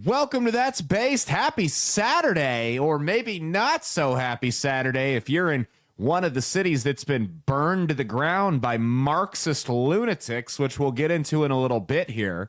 Welcome to That's Based. Happy Saturday, or maybe not so happy Saturday if you're in one of the cities that's been burned to the ground by Marxist lunatics, which we'll get into in a little bit here.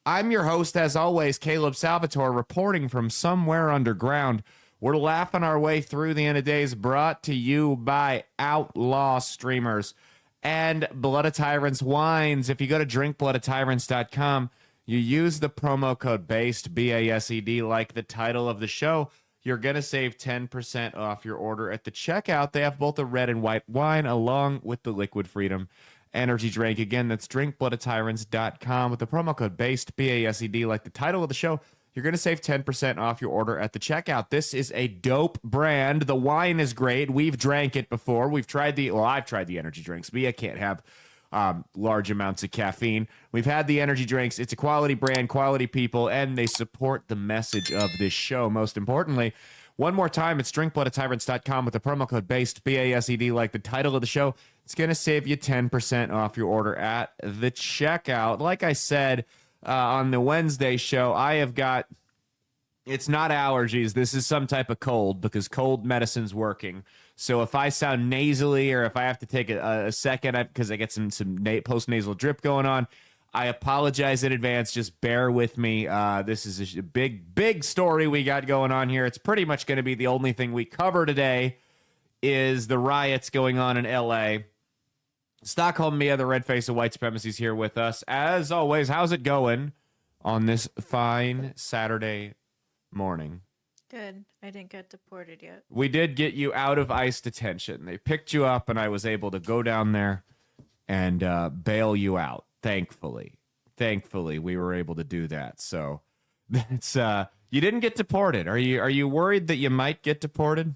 I'm your host, as always, Caleb Salvatore, reporting from somewhere underground. We're laughing our way through the end of days, brought to you by Outlaw Streamers and Blood of Tyrants Wines. If you go to drinkbloodofTyrants.com, you use the promo code BASED, B-A-S-E-D, like the title of the show, you're going to save 10% off your order at the checkout. They have both the red and white wine along with the Liquid Freedom energy drink. Again, that's drinkbloodofTyrants.com with the promo code BASED, B-A-S-E-D, like the title of the show. You're going to save 10% off your order at the checkout. This is a dope brand. The wine is great. We've drank it before. I've tried the energy drinks. Me, I can't have large amounts of caffeine. We've had the energy drinks. It's a quality brand, quality people, and they support the message of this show. Most importantly, one more time, it's drinkbloodofTyrants.com with the promo code BASED, B-A-S-E-D, like the title of the show. It's going to save you 10% off your order at the checkout. Like I said on the Wednesday show, I have got, it's not allergies. This is some type of cold because cold medicine's working. So if I sound nasally or if I have to take a second because I get some post-nasal drip going on, I apologize in advance. Just bear with me. This is a big story we got going on here. It's pretty much going to be the only thing we cover today is the riots going on in L.A. Stockholm Mia, the red face of white supremacy, is here with us. As always, how's it going on this fine Saturday morning? Good. I didn't get deported yet. We did get you out of ICE detention. They picked you up, and I was able to go down there and bail you out. Thankfully, we were able to do that. So that's you didn't get deported. Are you worried that you might get deported?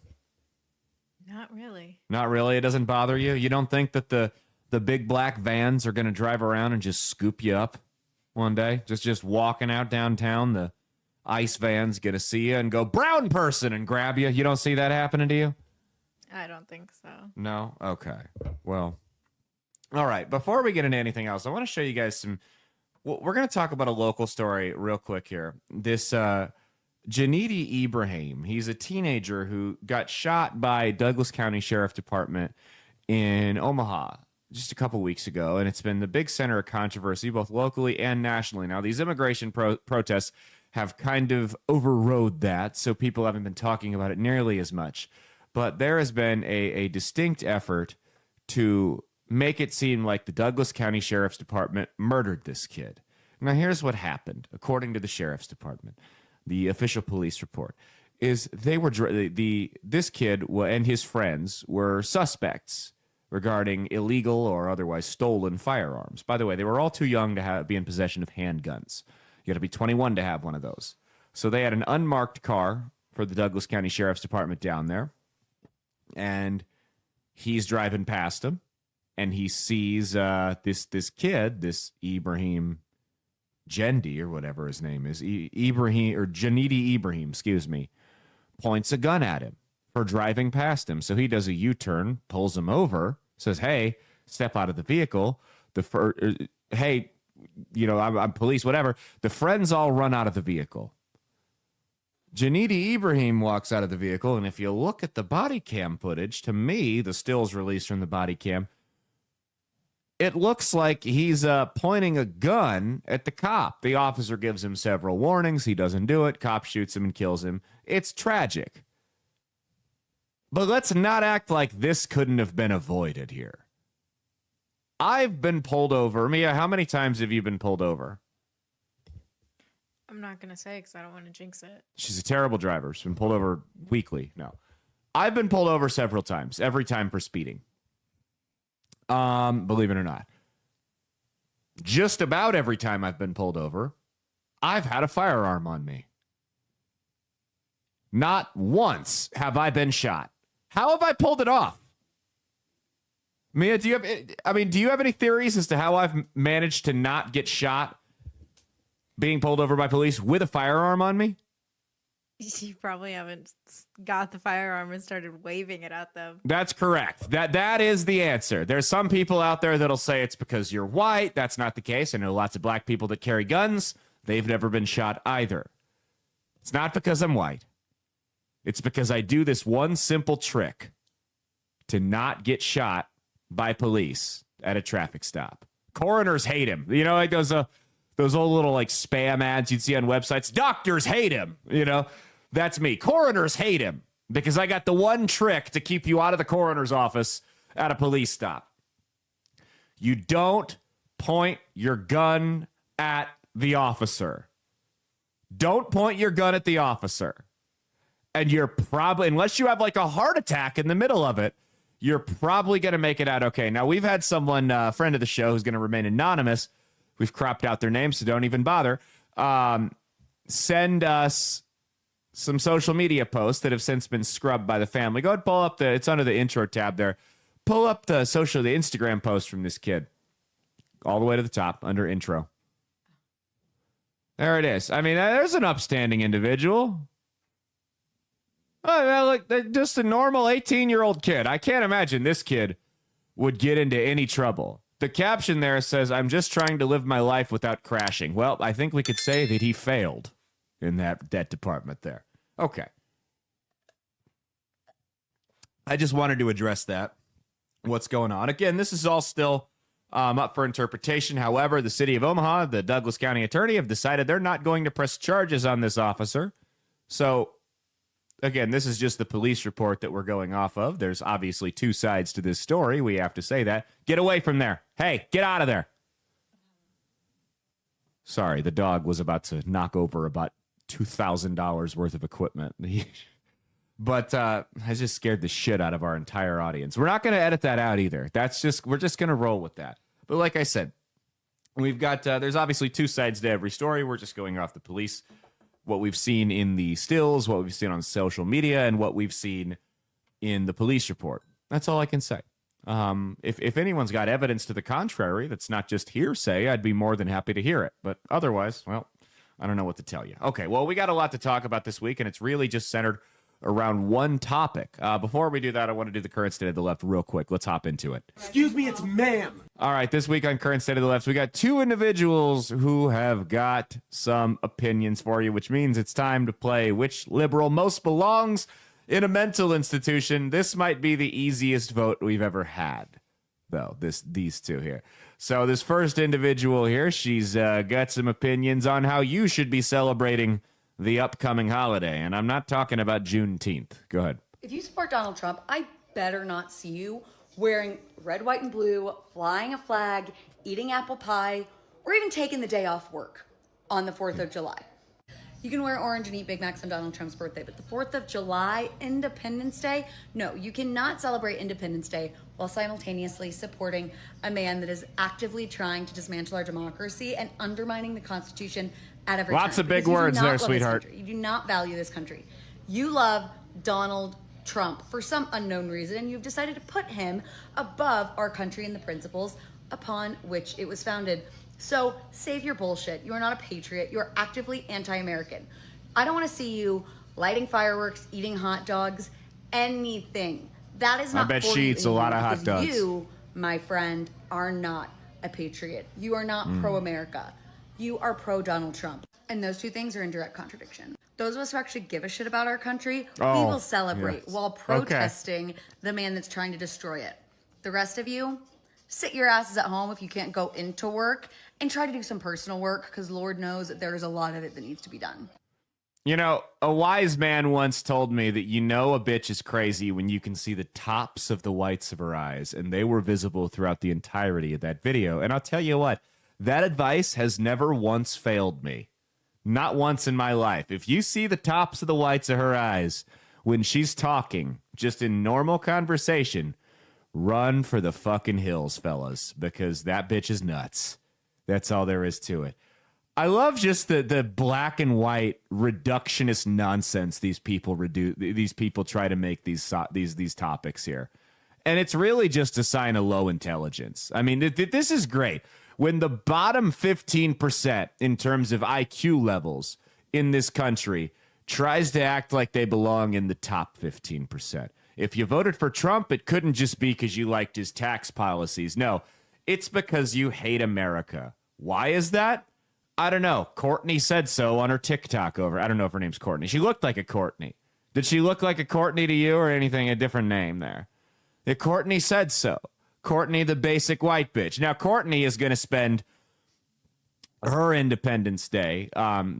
Not really. Not really. It doesn't bother you. You don't think that the big black vans are going to drive around and just scoop you up one day? Just walking out downtown, the ICE van's going to see you and go, brown person, and grab you. You don't see that happening to you? I don't think so. No? Okay. Well, all right. Before we get into anything else, I want to show you guys some. Well, we're going to talk about a local story real quick here. This Janidi Ibrahim, he's a teenager who got shot by Douglas County Sheriff Department in Omaha just a couple weeks ago, and it's been the big center of controversy both locally and nationally. Now, these immigration protests have kind of overrode that, so people haven't been talking about it nearly as much. But there has been a distinct effort to make it seem like the Douglas County Sheriff's Department murdered this kid. Now, here's what happened, according to the Sheriff's Department. The official police report is this kid and his friends were suspects regarding illegal or otherwise stolen firearms. By the way, they were all too young to be in possession of handguns. You got to be 21 to have one of those. So they had an unmarked car for the Douglas County Sheriff's Department down there. And he's driving past him. And he sees this kid, this Ibrahim Jendi, or whatever his name is, Janidi Ibrahim, points a gun at him for driving past him. So he does a U-turn, pulls him over, says, hey, step out of the vehicle. Hey, I'm police, whatever. The friends all run out of the vehicle. Janidi Ibrahim walks out of the vehicle, and if you look at the body cam footage, to me, the stills released from the body cam, it looks like he's pointing a gun at the cop. The officer gives him several warnings. He doesn't do it. Cop shoots him and kills him. It's tragic. But let's not act like this couldn't have been avoided here. I've been pulled over. Mia, how many times have you been pulled over? I'm not going to say because I don't want to jinx it. She's a terrible driver. She's been pulled over weekly. No. I've been pulled over several times, every time for speeding. Believe it or not. Just about every time I've been pulled over, I've had a firearm on me. Not once have I been shot. How have I pulled it off? Mia, do you have any theories as to how I've managed to not get shot being pulled over by police with a firearm on me? You probably haven't got the firearm and started waving it at them. That's correct. That is the answer. There's some people out there that'll say it's because you're white. That's not the case. I know lots of black people that carry guns. They've never been shot either. It's not because I'm white. It's because I do this one simple trick to not get shot by police at a traffic stop. Coroners hate him. You know, like those old little like spam ads you'd see on websites. Doctors hate him. You know, that's me. Coroners hate him because I got the one trick to keep you out of the coroner's office at a police stop. You don't point your gun at the officer. Don't point your gun at the officer. And you're probably, unless you have like a heart attack in the middle of it, you're probably going to make it out okay. Now, we've had someone, a friend of the show, who's going to remain anonymous. We've cropped out their names, so don't even bother. Send us some social media posts that have since been scrubbed by the family. Go ahead, pull up it's under the intro tab there. Pull up the Instagram post from this kid. All the way to the top, under intro. There it is. I mean, there's an upstanding individual. Like just a normal 18-year-old kid. I can't imagine this kid would get into any trouble. The caption there says, "I'm just trying to live my life without crashing." Well, I think we could say that he failed in that department there. Okay. I just wanted to address that. What's going on? Again, this is all still up for interpretation. However, the city of Omaha, the Douglas County attorney, have decided they're not going to press charges on this officer. So, again, this is just the police report that we're going off of. There's obviously two sides to this story. We have to say that. Get away from there. Hey, get out of there. Sorry, the dog was about to knock over about $2,000 worth of equipment. But I just scared the shit out of our entire audience. We're not going to edit that out either. We're just going to roll with that. But like I said, we've got, there's obviously two sides to every story. We're just going off the police, what we've seen in the stills, what we've seen on social media, and what we've seen in the police report. That's all I can say. If anyone's got evidence to the contrary, that's not just hearsay, I'd be more than happy to hear it. But otherwise, well, I don't know what to tell you. Okay, well, we got a lot to talk about this week, and it's really just centered around one topic. Before we do that, I want to do the current state of the left real quick. Let's hop into it. Excuse me, it's ma'am. All right, this week on Current State of the Left, we got two individuals who have got some opinions for you, which means it's time to play which liberal most belongs in a mental institution. This might be the easiest vote we've ever had, though, these two here. So this first individual here, she's got some opinions on how you should be celebrating the upcoming holiday, and I'm not talking about Juneteenth. Go ahead. If you support Donald Trump, I better not see you wearing red, white, and blue, flying a flag, eating apple pie, or even taking the day off work on the 4th of July. You can wear orange and eat Big Macs on Donald Trump's birthday, but the 4th of July, Independence Day, no, you cannot celebrate Independence Day while simultaneously supporting a man that is actively trying to dismantle our democracy and undermining the Constitution at every turn. Lots of big words there, sweetheart. You do not value this country. You love Donald Trump for some unknown reason, and you've decided to put him above our country and the principles upon which it was founded. So save your bullshit. You are not a patriot. You are actively anti-American. I don't want to see you lighting fireworks, eating hot dogs, anything. That is not. I bet for she you eats a lot of anymore, hot dogs. because you, my friend, are not a patriot. You are not pro-America. You are pro-Donald Trump. And those two things are in direct contradiction. Those of us who actually give a shit about our country, we will celebrate while protesting the man that's trying to destroy it. The rest of you, sit your asses at home if you can't go into work and try to do some personal work, because Lord knows that there's a lot of it that needs to be done. You know, a wise man once told me that you know a bitch is crazy when you can see the tops of the whites of her eyes, and they were visible throughout the entirety of that video. And I'll tell you what, that advice has never once failed me. Not once in my life. If you see the tops of the whites of her eyes when she's talking, just in normal conversation, run for the fucking hills, fellas, because that bitch is nuts. That's all there is to it. I love just the black and white reductionist nonsense these people try to make these topics here. And it's really just a sign of low intelligence. I mean, this is great. When the bottom 15% in terms of IQ levels in this country tries to act like they belong in the top 15%. If you voted for Trump, it couldn't just be because you liked his tax policies. No, it's because you hate America. Why is that? I don't know. Courtney said so on her TikTok over. I don't know if her name's Courtney. She looked like a Courtney. Did she look like a Courtney to you or anything? A different name there? Yeah, Courtney said so. Courtney, the basic white bitch. Now, Courtney is going to spend her Independence Day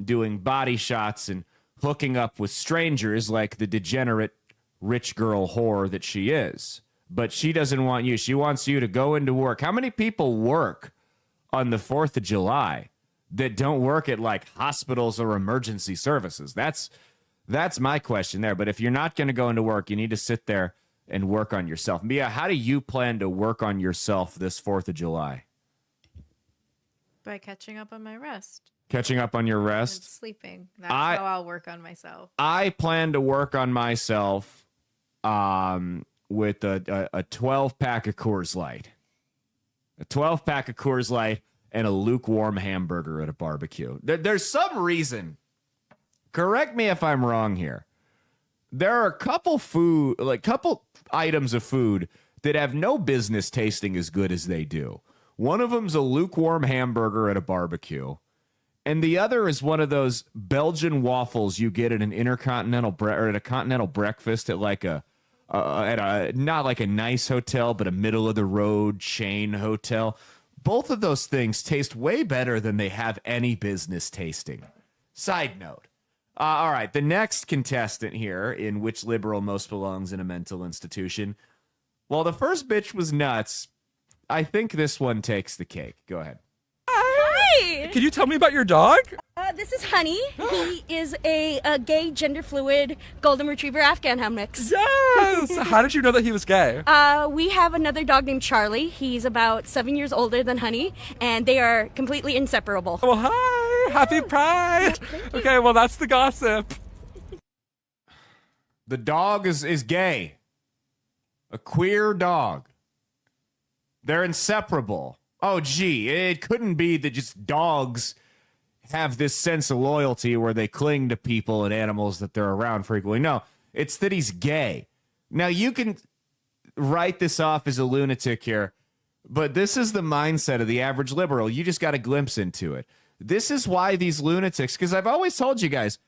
doing body shots and hooking up with strangers like the degenerate rich girl whore that she is. But she doesn't want you. She wants you to go into work. How many people work on the 4th of July that don't work at like hospitals or emergency services? That's my question there. But if you're not going to go into work, you need to sit there and work on yourself. Mia, how do you plan to work on yourself this 4th of July? By catching up on my rest. Catching up on your And rest? sleeping. That's how I'll work on myself. I plan to work on myself with a 12-pack of Coors Light. A 12-pack of Coors Light and a lukewarm hamburger at a barbecue. There's some reason, correct me if I'm wrong here, there are a couple items of food that have no business tasting as good as they do. One of them's a lukewarm hamburger at a barbecue. And the other is one of those Belgian waffles you get at an intercontinental or at a continental breakfast at like not like a nice hotel, but a middle of the road chain hotel. Both of those things taste way better than they have any business tasting. Side note. All right, the next contestant here in Which Liberal Most Belongs in a Mental Institution. While the first bitch was nuts, I think this one takes the cake. Go ahead. Hi! Can you tell me about your dog? This is Honey. He is a gay, gender fluid, golden retriever Afghan hound mix. Yes! How did you know that he was gay? We have another dog named Charlie. He's about 7 years older than Honey, and they are completely inseparable. Well, hi! Happy Pride! Okay, well, that's the gossip. The dog is gay. A queer dog. They're inseparable. Oh, gee, it couldn't be that just dogs have this sense of loyalty where they cling to people and animals that they're around frequently. No, it's that he's gay. Now, you can write this off as a lunatic here, but this is the mindset of the average liberal. You just got a glimpse into it. This is why these lunatics, because I've always told you guys,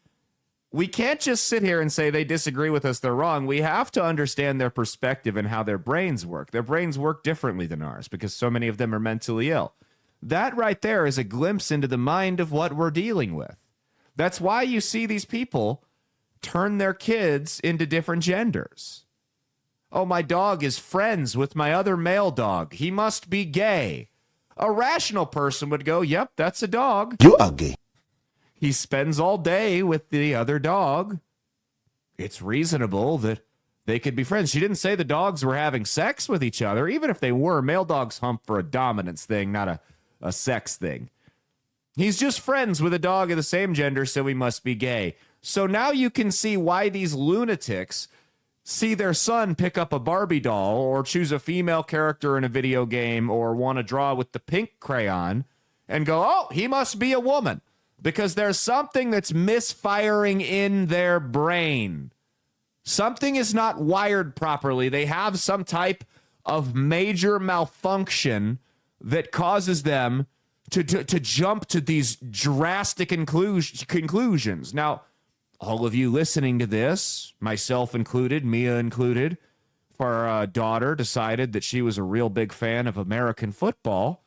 we can't just sit here and say they disagree with us, they're wrong. We have to understand their perspective and how their brains work. Their brains work differently than ours because so many of them are mentally ill. That right there is a glimpse into the mind of what we're dealing with. That's why you see these people turn their kids into different genders. Oh, my dog is friends with my other male dog. He must be gay. A rational person would go, yep, that's a dog. You are gay. He spends all day with the other dog. It's reasonable that they could be friends. She didn't say the dogs were having sex with each other. Even if they were, male dogs hump for a dominance thing, not a sex thing. He's just friends with a dog of the same gender, so he must be gay. So now you can see why these lunatics see their son pick up a Barbie doll or choose a female character in a video game or want to draw with the pink crayon and go, oh, he must be a woman. Because there's something that's misfiring in their brain. Something is not wired properly. They have some type of major malfunction that causes them to jump to these drastic conclusions. Now, all of you listening to this, myself included, Mia included, if our daughter decided that she was a real big fan of American football,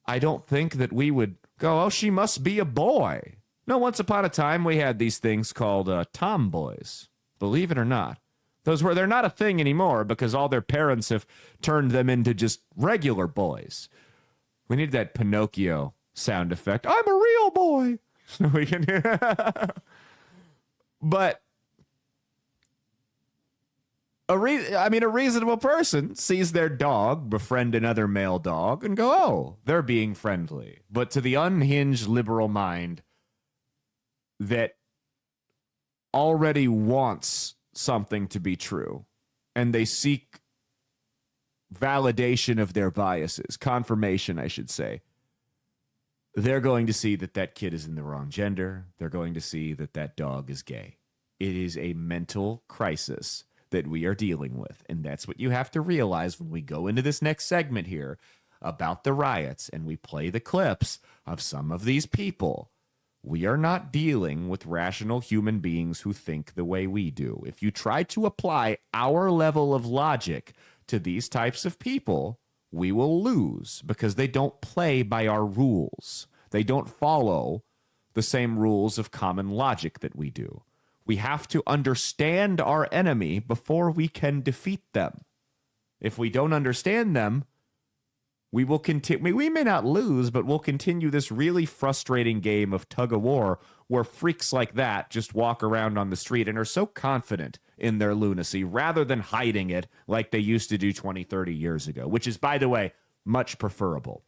I don't think that we would go, oh, she must be a boy. No, once upon a time, we had these things called tomboys. Believe it or not. They're not a thing anymore because all their parents have turned them into just regular boys. We need that Pinocchio sound effect. I'm a real boy. So we can But a reasonable person sees their dog befriend another male dog and go, oh, they're being friendly. But to the unhinged liberal mind that already wants something to be true and they seek validation of their biases, confirmation, I should say, they're going to see that that kid is in the wrong gender. They're going to see that that dog is gay. It is a mental crisis that we are dealing with. And that's what you have to realize when we go into this next segment here. about the riots and we play the clips of some of these people, we are not dealing with rational human beings who think the way we do. If you try to apply our level of logic to these types of people, we will lose because they don't play by our rules. They don't follow the same rules of common logic that we do. We have to understand our enemy before we can defeat them. If we don't understand them, we will continue. We may not lose, but we'll continue this really frustrating game of tug of war where freaks like that just walk around on the street and are so confident in their lunacy rather than hiding it like they used to do 20, 30 years ago, which is, by the way, much preferable.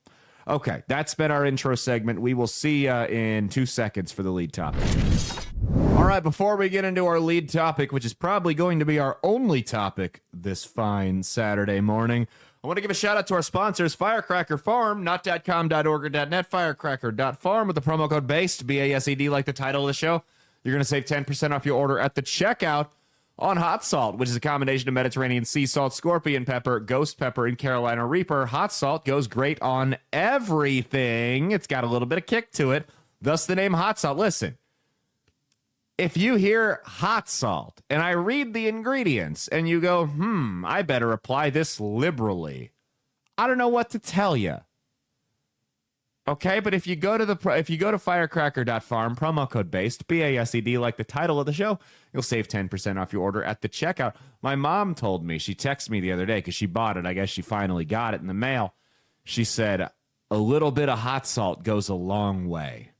Okay, that's been our intro segment. We will see you in 2 seconds for the lead topic. All right, before we get into our lead topic, which is probably going to be our only topic this fine Saturday morning, I want to give a shout out to our sponsors, Firecracker Farm, not.com.org or .net, firecracker.farm with the promo code BASED, B-A-S-E-D, like the title of the show. You're going to save 10% off your order at the checkout on hot salt, which is a combination of Mediterranean sea salt, scorpion pepper, ghost pepper, and Carolina Reaper. Hot salt goes great on everything. It's got a little bit of kick to it, thus the name hot salt. Listen, if you hear hot salt and I read the ingredients and you go, I better apply this liberally, I don't know what to tell you. Okay, but if you go to firecracker.farm, promo code BASED, B-A-S-E-D, like the title of the show, you'll save 10% off your order at the checkout. My mom told me, she texted me the other day because she bought it. I guess she finally got it in the mail. She said, a little bit of hot salt goes a long way.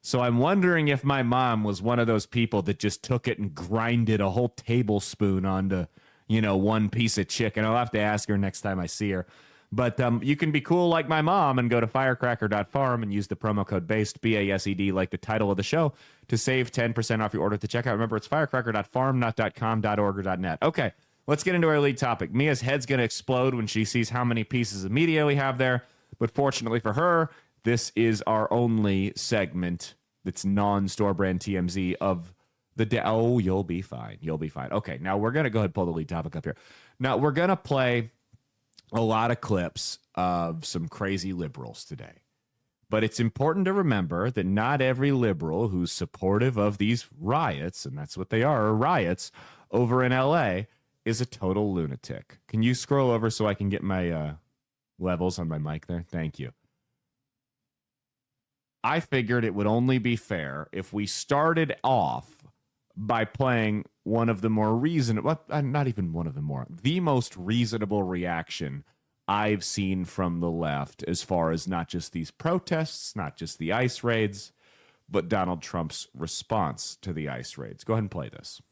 So I'm wondering if my mom was one of those people that just took it and grinded a whole tablespoon onto, one piece of chicken. I'll have to ask her next time I see her. But you can be cool like my mom and go to firecracker.farm and use the promo code BASED, B-A-S-E-D, like the title of the show, to save 10% off your order at the checkout. Remember, it's firecracker.farm, not .com.org or .net. Okay, let's get into our lead topic. Mia's head's going to explode when she sees how many pieces of media we have there. But fortunately for her, this is our only segment that's non-store brand TMZ of the day. Oh, you'll be fine. You'll be fine. Okay, now we're going to go ahead and pull the lead topic up here. Now, we're going to play a lot of clips of some crazy liberals today. But it's important to remember that not every liberal who's supportive of these riots, and that's what they are riots, over in L.A., is a total lunatic. Can you scroll over so I can get my levels on my mic there? Thank you. I figured it would only be fair if we started off by playing one of the more reasonable, not even one of the more, the most reasonable reaction I've seen from the left as far as not just these protests, not just the ICE raids, but Donald Trump's response to the ICE raids. Go ahead and play this.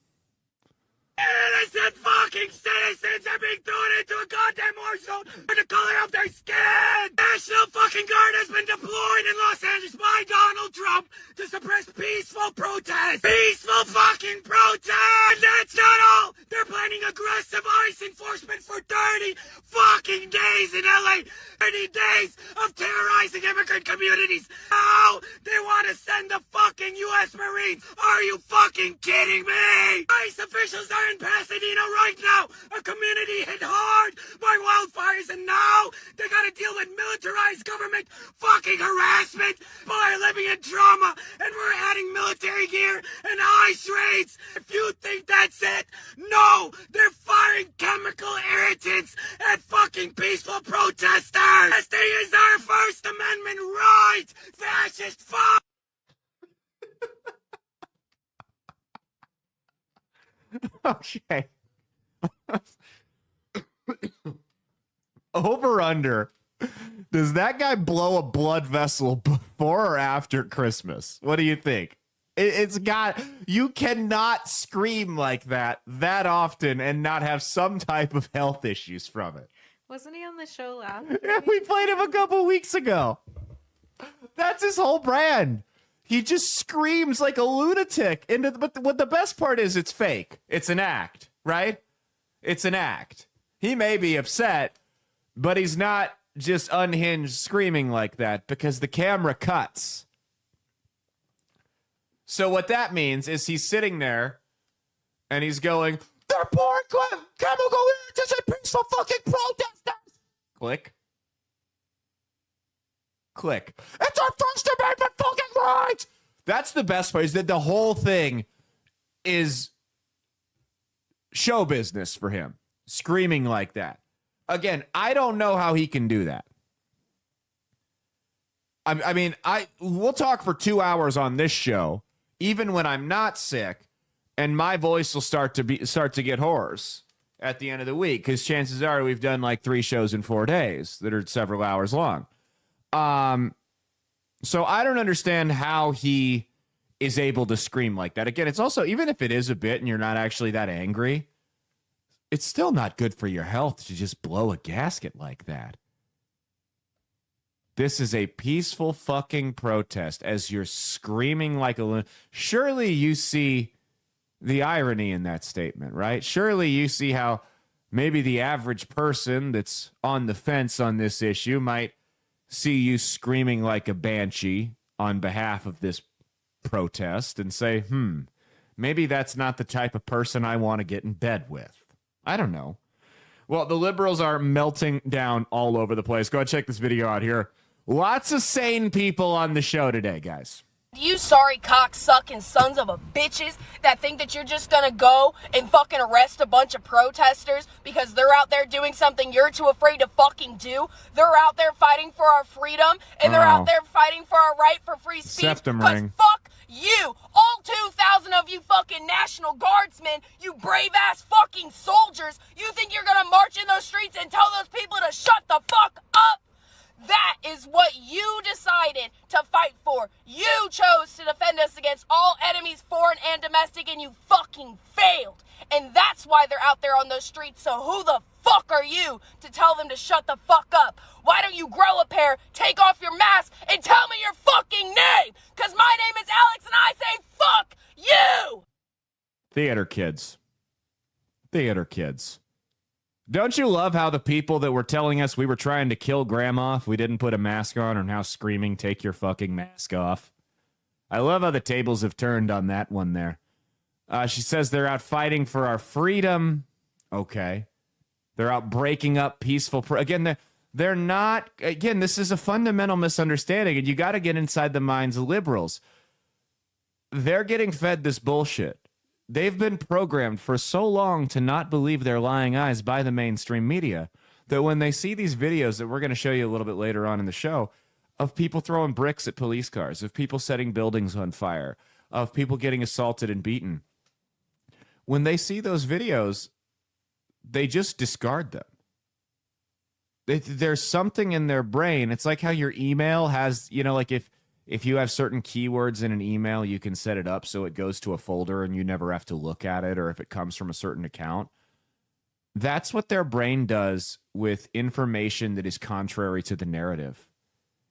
Innocent fucking citizens are being thrown into a goddamn war zone for the color of their skin! National fucking Guard has been deployed in Los Angeles by Donald Trump to suppress peaceful protests! Peaceful fucking protests! And that's not all! They're planning aggressive ICE enforcement for 30 fucking days in LA! 30 days of terrorizing immigrant communities! Now they want to send the fucking US Marines! Are you fucking kidding me? ICE officials are in Pasadena right now, a community hit hard by wildfires, and now they gotta deal with militarized government fucking harassment by living in trauma, and we're adding military gear and ICE raids. If you think that's it, no, they're firing chemical irritants at fucking peaceful protesters. Testing is our First Amendment right, fascist fuck. Okay. Over under. Does that guy blow a blood vessel before or after Christmas? What do you think? It's got, you cannot scream like that often and not have some type of health issues from it. Wasn't he on the show last? Yeah, we played him a couple weeks ago. That's his whole brand. He just screams like a lunatic. But what the best part is, it's fake. It's an act, right? It's an act. He may be upset, but he's not just unhinged screaming like that because the camera cuts. So what that means is he's sitting there and he's going, they're pouring chemical irritants at peaceful fucking protesters. Click. click. It's our First Amendment fucking right. That's the best part, is that the whole thing is show business for him, screaming like that. Again, I don't know how he can do that. I mean, we'll talk for 2 hours on this show, even when I'm not sick, and my voice will start to get hoarse at the end of the week, because chances are we've done like 3 shows in 4 days that are several hours long. So I don't understand how he is able to scream like that. Again, it's also, even if it is a bit and you're not actually that angry, it's still not good for your health to just blow a gasket like that. This is a peaceful fucking protest as you're screaming like a... Surely you see the irony in that statement, right? Surely you see how maybe the average person that's on the fence on this issue might see you screaming like a banshee on behalf of this protest and say, maybe that's not the type of person I want to get in bed with. I don't know. Well, the liberals are melting down all over the place. Go ahead, check this video out here. Lots of sane people on the show today, guys. You sorry cock-sucking sons of a bitches that think that you're just gonna go and fucking arrest a bunch of protesters because they're out there doing something you're too afraid to fucking do. They're out there fighting for our freedom, and they're out there fighting for our right for free speech. Septum Because ring. fuck you, all 2,000 of you fucking National Guardsmen, you brave-ass fucking soldiers. You think you're gonna march in those streets and tell those people to shut the fuck up? That is what you decided to fight for. You chose to defend us against all enemies, foreign and domestic, and you fucking failed. And that's why they're out there on those streets. So who the fuck are you to tell them to shut the fuck up? Why don't you grow a pair, take off your mask, and tell me your fucking name? Because my name is Alex, and I say fuck you! Theater kids. Theater kids. Don't you love how the people that were telling us we were trying to kill grandma if we didn't put a mask on are now screaming, take your fucking mask off? I love how the tables have turned on that one there. She says they're out fighting for our freedom. Okay. They're out breaking up peaceful... Again, they're not... Again, this is a fundamental misunderstanding, and you got to get inside the minds of liberals. They're getting fed this bullshit. They've been programmed for so long to not believe their lying eyes by the mainstream media that when they see these videos that we're going to show you a little bit later on in the show of people throwing bricks at police cars, of people setting buildings on fire, of people getting assaulted and beaten, when they see those videos, they just discard them. There's something in their brain. It's like how your email has, like if you have certain keywords in an email, you can set it up so it goes to a folder and you never have to look at it, or if it comes from a certain account. That's what their brain does with information that is contrary to the narrative.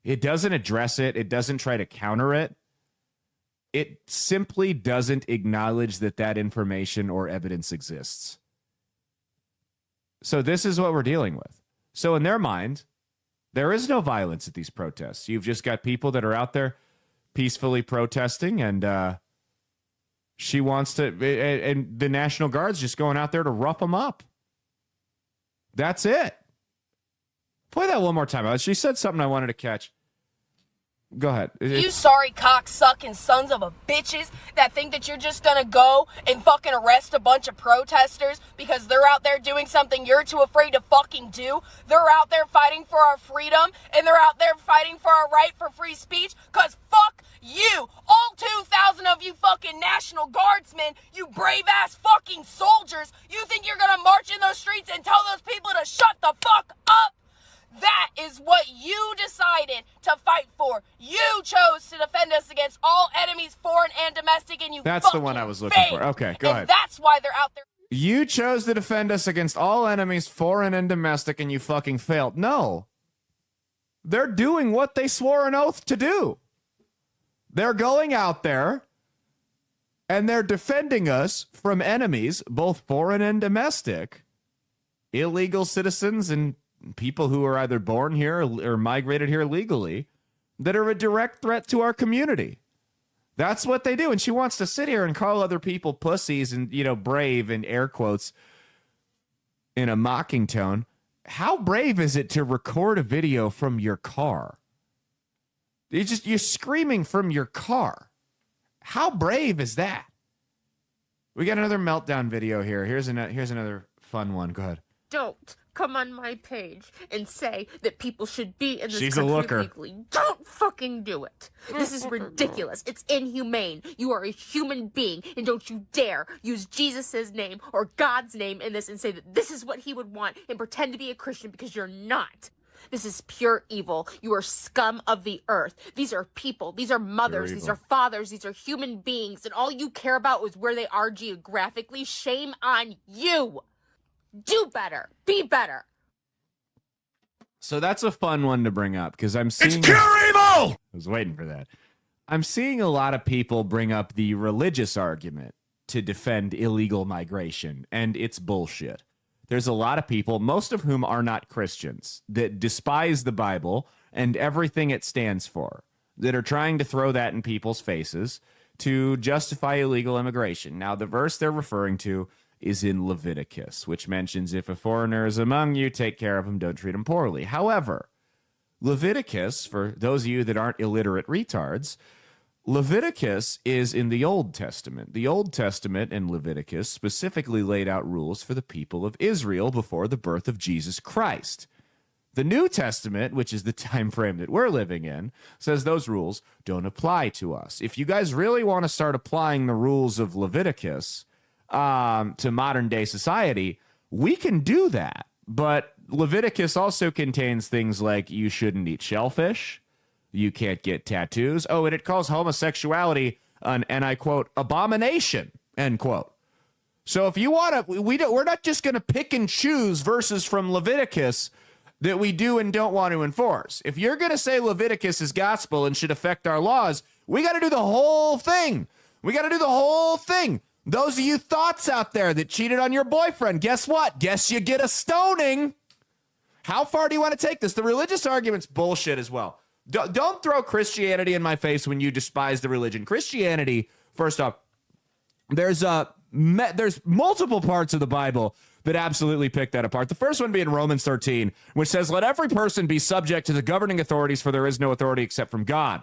It doesn't address it. It doesn't try to counter it. It simply doesn't acknowledge that that information or evidence exists. So this is what we're dealing with. So in their mind, there is no violence at these protests. You've just got people that are out there peacefully protesting, and she wants to, and the National Guard's just going out there to rough them up. That's it. Play that one more time. She said something I wanted to catch. Go ahead. You sorry cock-sucking sons of a bitches that think that you're just gonna go and fucking arrest a bunch of protesters because they're out there doing something you're too afraid to fucking do. They're out there fighting for our freedom, and they're out there fighting for our right for free speech, cause fuck you! All 2,000 of you fucking National Guardsmen, you brave-ass fucking soldiers, you think you're gonna march in those streets and tell those people to shut the fuck up? That is what you decided to fight for. You chose to defend us against all enemies, foreign and domestic, and you That's the one I was looking for. Okay, go ahead. That's why they're out there. You chose to defend us against all enemies, foreign and domestic, and you fucking failed. No. They're doing what they swore an oath to do. They're going out there, and they're defending us from enemies, both foreign and domestic, illegal citizens and people who are either born here or migrated here legally that are a direct threat to our community. That's what they do. And she wants to sit here and call other people pussies and, brave in air quotes in a mocking tone. How brave is it to record a video from your car? You're screaming from your car. How brave is that? We got another meltdown video here. Here's another fun one. Go ahead. Don't come on my page and say that people should be in this She's a country looker. legally. Don't fucking do it. This is ridiculous. It's inhumane. You are a human being, and don't you dare use Jesus' name or God's name in this and say that this is what he would want and pretend to be a Christian, because you're not. This is pure evil. You are scum of the earth. These are people. These are mothers. These are fathers. These are human beings. And all you care about is where they are geographically. Shame on you. Do better. Be better. So that's a fun one to bring up because I'm seeing. It's pure evil! I was waiting for that. I'm seeing a lot of people bring up the religious argument to defend illegal migration, and it's bullshit. There's a lot of people, most of whom are not Christians, that despise the Bible and everything it stands for, that are trying to throw that in people's faces to justify illegal immigration. Now, the verse they're referring to is in Leviticus, which mentions if a foreigner is among you, take care of him, don't treat him poorly. However, Leviticus, for those of you that aren't illiterate retards, Leviticus is in the Old Testament. The Old Testament and Leviticus specifically laid out rules for the people of Israel before the birth of Jesus Christ. The New Testament, which is the time frame that we're living in, says those rules don't apply to us. If you guys really want to start applying the rules of Leviticus to modern day society, we can do that. But Leviticus also contains things like you shouldn't eat shellfish. You can't get tattoos. Oh, and it calls homosexuality an, and I quote, abomination, end quote. So if you want to, we're not just going to pick and choose verses from Leviticus that we do and don't want to enforce. If you're going to say Leviticus is gospel and should affect our laws, we got to do the whole thing. We got to do the whole thing. Those of you thoughts out there that cheated on your boyfriend, guess what? Guess you get a stoning. How far do you want to take this? The religious argument's bullshit as well. Don't throw Christianity in my face when you despise the religion. Christianity, first off, there's multiple parts of the Bible that absolutely pick that apart. The first one being Romans 13, which says, let every person be subject to the governing authorities, for there is no authority except from God.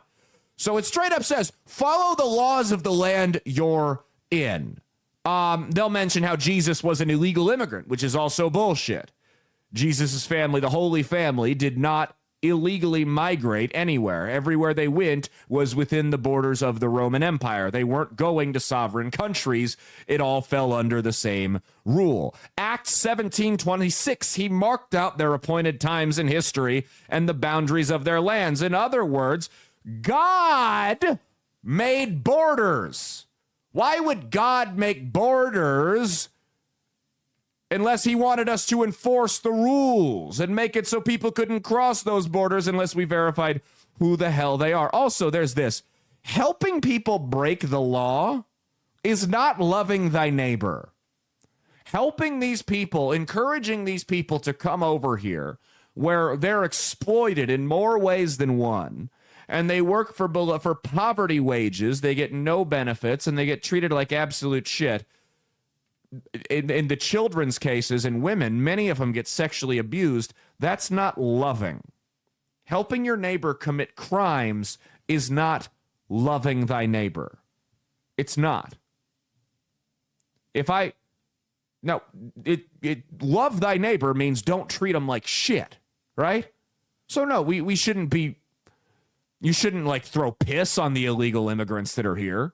So it straight up says, follow the laws of the land you're in. They'll mention how Jesus was an illegal immigrant, which is also bullshit. Jesus' family, the Holy Family, did not illegally migrate anywhere. Everywhere they went was within the borders of the Roman Empire. They weren't going to sovereign countries. It all fell under the same rule. Acts 17:26, he marked out their appointed times in history and the boundaries of their lands. In other words, God made borders. Why would God make borders unless he wanted us to enforce the rules and make it so people couldn't cross those borders unless we verified who the hell they are? Also, there's this. Helping people break the law is not loving thy neighbor. Helping these people, encouraging these people to come over here where they're exploited in more ways than one, and they work for poverty wages, they get no benefits, and they get treated like absolute shit. In the children's cases and women, many of them get sexually abused. That's not loving. Helping your neighbor commit crimes is not loving thy neighbor. It's not. Love thy neighbor means don't treat them like shit, right? So no, we shouldn't be, you shouldn't like throw piss on the illegal immigrants that are here.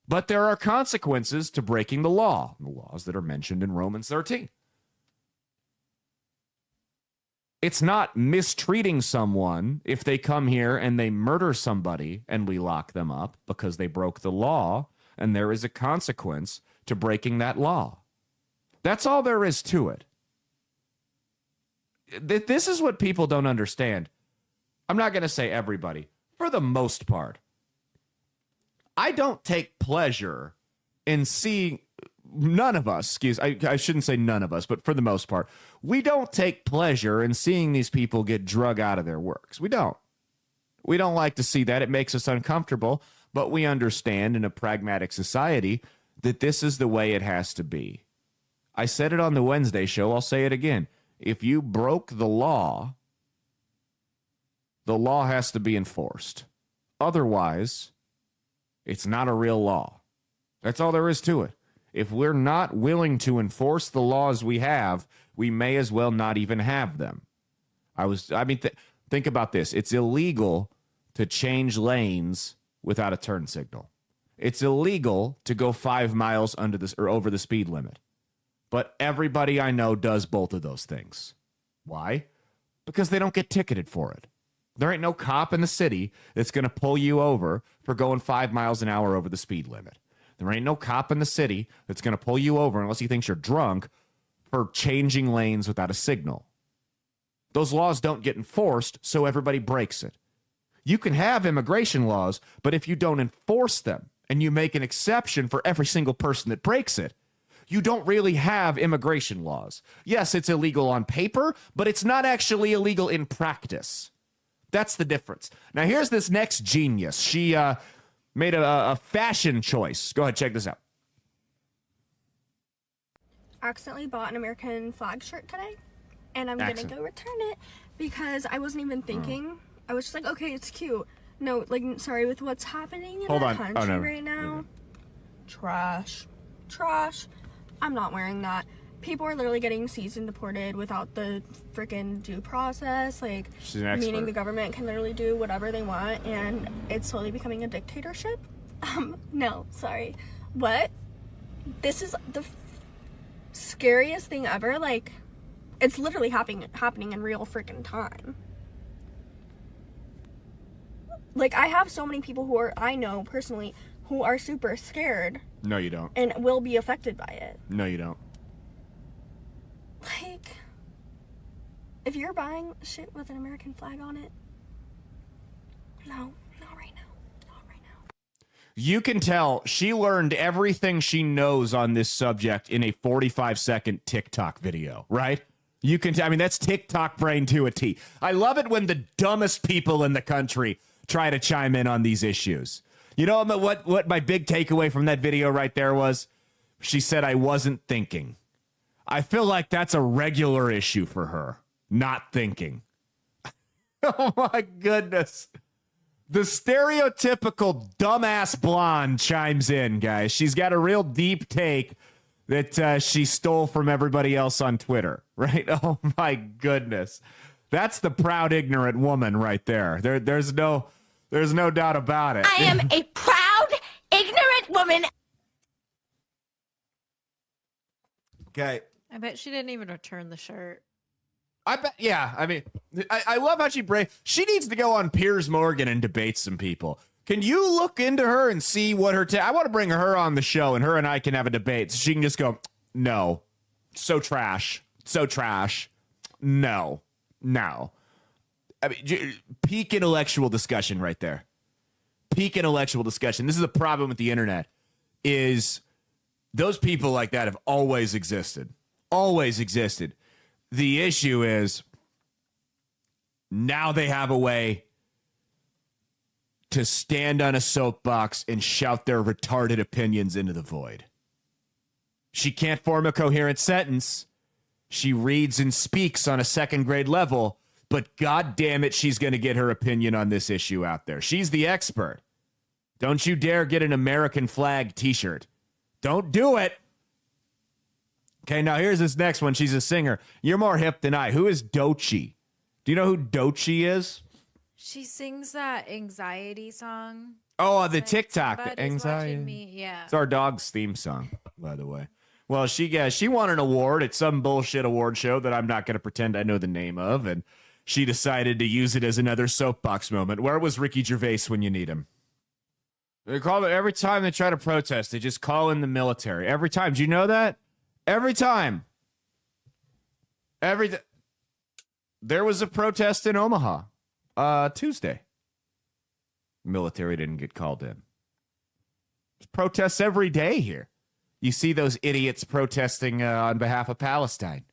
But there are consequences to breaking the law, the laws that are mentioned in Romans 13. It's not mistreating someone if they come here and they murder somebody and we lock them up because they broke the law, and there is a consequence to breaking that law. That's all there is to it. This is what people don't understand. I'm not going to say everybody. For the most part, I don't take pleasure in seeing, none of us, I shouldn't say none of us, but for the most part, we don't take pleasure in seeing these people get drug out of their works. We don't. We don't like to see that. It makes us uncomfortable, but we understand in a pragmatic society that this is the way it has to be. I said it on the Wednesday show. I'll say it again. If you broke the law the law has to be enforced. Otherwise, it's not a real law. That's all there is to it. If we're not willing to enforce the laws we have, we may as well not even have them. Think about this. It's illegal to change lanes without a turn signal. It's illegal to go 5 miles under this or over the speed limit. But everybody I know does both of those things. Why? Because they don't get ticketed for it. There ain't no cop in the city that's going to pull you over for going 5 miles an hour over the speed limit. There ain't no cop in the city that's going to pull you over unless he thinks you're drunk for changing lanes without a signal. Those laws don't get enforced, so everybody breaks it. You can have immigration laws, but if you don't enforce them and you make an exception for every single person that breaks it, you don't really have immigration laws. Yes, it's illegal on paper, but it's not actually illegal in practice. That's the difference. Now, here's this next genius. She made a fashion choice. Go ahead, check this out. Accidentally bought an American flag shirt today, and I'm gonna go return it because I wasn't even thinking. I was just like, okay, it's cute. No, like, sorry, with what's happening in our country right now. Trash. I'm not wearing that. People are literally getting seized and deported without the freaking due process. Like, meaning the government can literally do whatever they want, and it's slowly becoming a dictatorship. No, sorry. What? This is the scariest thing ever. Like, it's literally happening in real freaking time. Like, I have so many people I know personally who are super scared. No, you don't. And will be affected by it. No, you don't. Like, if you're buying shit with an American flag on it, no, not right now. Not right now. You can tell she learned everything she knows on this subject in a 45-second TikTok video, right? You can tell. I mean, that's TikTok brain to a T. I love it when the dumbest people in the country try to chime in on these issues. You know what my big takeaway from that video right there was? She said, I wasn't thinking. I feel like that's a regular issue for her. Not thinking. Oh my goodness. The stereotypical dumbass blonde chimes in, guys. She's got a real deep take that she stole from everybody else on Twitter, right? Oh my goodness. That's the proud, ignorant woman right there. There's no doubt about it. I am a proud, ignorant woman. Okay. I bet she didn't even return the shirt. I bet, yeah. I mean, I love how she needs to go on Piers Morgan and debate some people. Can you look into her and see what I want to bring her on the show, and her and I can have a debate so she can just go, no, so trash, no. I mean, peak intellectual discussion right there. Peak intellectual discussion. This is the problem with the internet, is those people like that have always existed. Always existed. The issue is now they have a way to stand on a soapbox and shout their retarded opinions into the void. She can't form a coherent sentence. She reads and speaks on a second grade level, but God damn it, she's going to get her opinion on this issue out there. She's the expert. Don't you dare get an American flag t-shirt. Don't do it. Okay, now here's this next one. She's a singer. You're more hip than I. Who is Doechii? Do you know who Doechii is? She sings that anxiety song. Oh, the TikTok anxiety. Yeah. It's our dog's theme song, by the way. Well, she won an award at some bullshit award show that I'm not going to pretend I know the name of, and she decided to use it as another soapbox moment. Where was Ricky Gervais when you need him? They call it every time they try to protest. They just call in the military. Every time. Do you know that? Every time. There was a protest in Omaha Tuesday. Military didn't get called in. There's protests every day here. You see those idiots protesting on behalf of Palestine.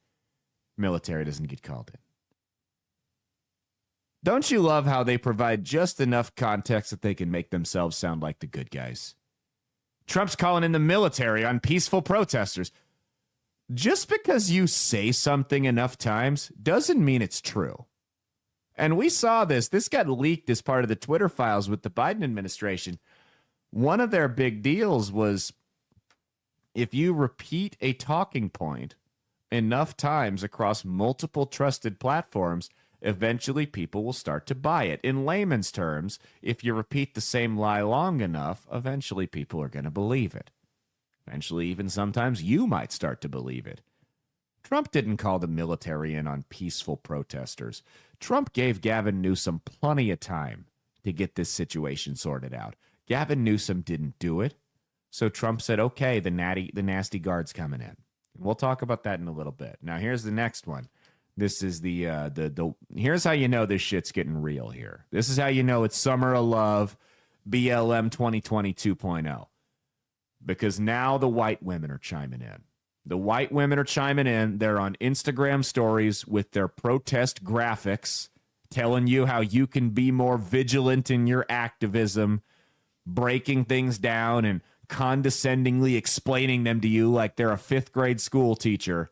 Military doesn't get called in. Don't you love how they provide just enough context that they can make themselves sound like the good guys? Trump's calling in the military on peaceful protesters. Just because you say something enough times doesn't mean it's true. And we saw this. This got leaked as part of the Twitter files with the Biden administration. One of their big deals was if you repeat a talking point enough times across multiple trusted platforms, eventually people will start to buy it. In layman's terms, if you repeat the same lie long enough, eventually people are going to believe it. Eventually, even sometimes you might start to believe it. Trump didn't call the military in on peaceful protesters. Trump gave Gavin Newsom plenty of time to get this situation sorted out. Gavin Newsom didn't do it. So Trump said, okay, the nasty guard's coming in. We'll talk about that in a little bit. Now, here's the next one. This is here's how you know this shit's getting real here. This is how you know it's Summer of Love, BLM 2020 2.0. Because now the white women are chiming in. The white women are chiming in. They're on Instagram stories with their protest graphics, telling you how you can be more vigilant in your activism, breaking things down and condescendingly explaining them to you like they're a 5th grade school teacher.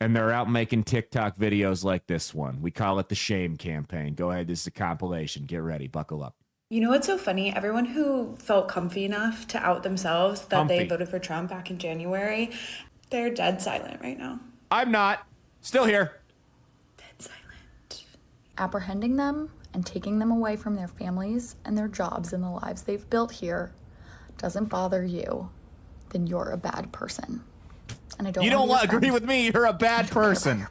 And they're out making TikTok videos like this one. We call it the shame campaign. Go ahead. This is a compilation. Get ready. Buckle up. You know what's so funny? Everyone who felt comfy enough to out themselves that they voted for Trump back in January, they're dead silent right now. I'm not. Still here. Dead silent. Apprehending them and taking them away from their families and their jobs and the lives they've built here doesn't bother you, then you're a bad person. And I don't. You don't agree with me. You're a bad person.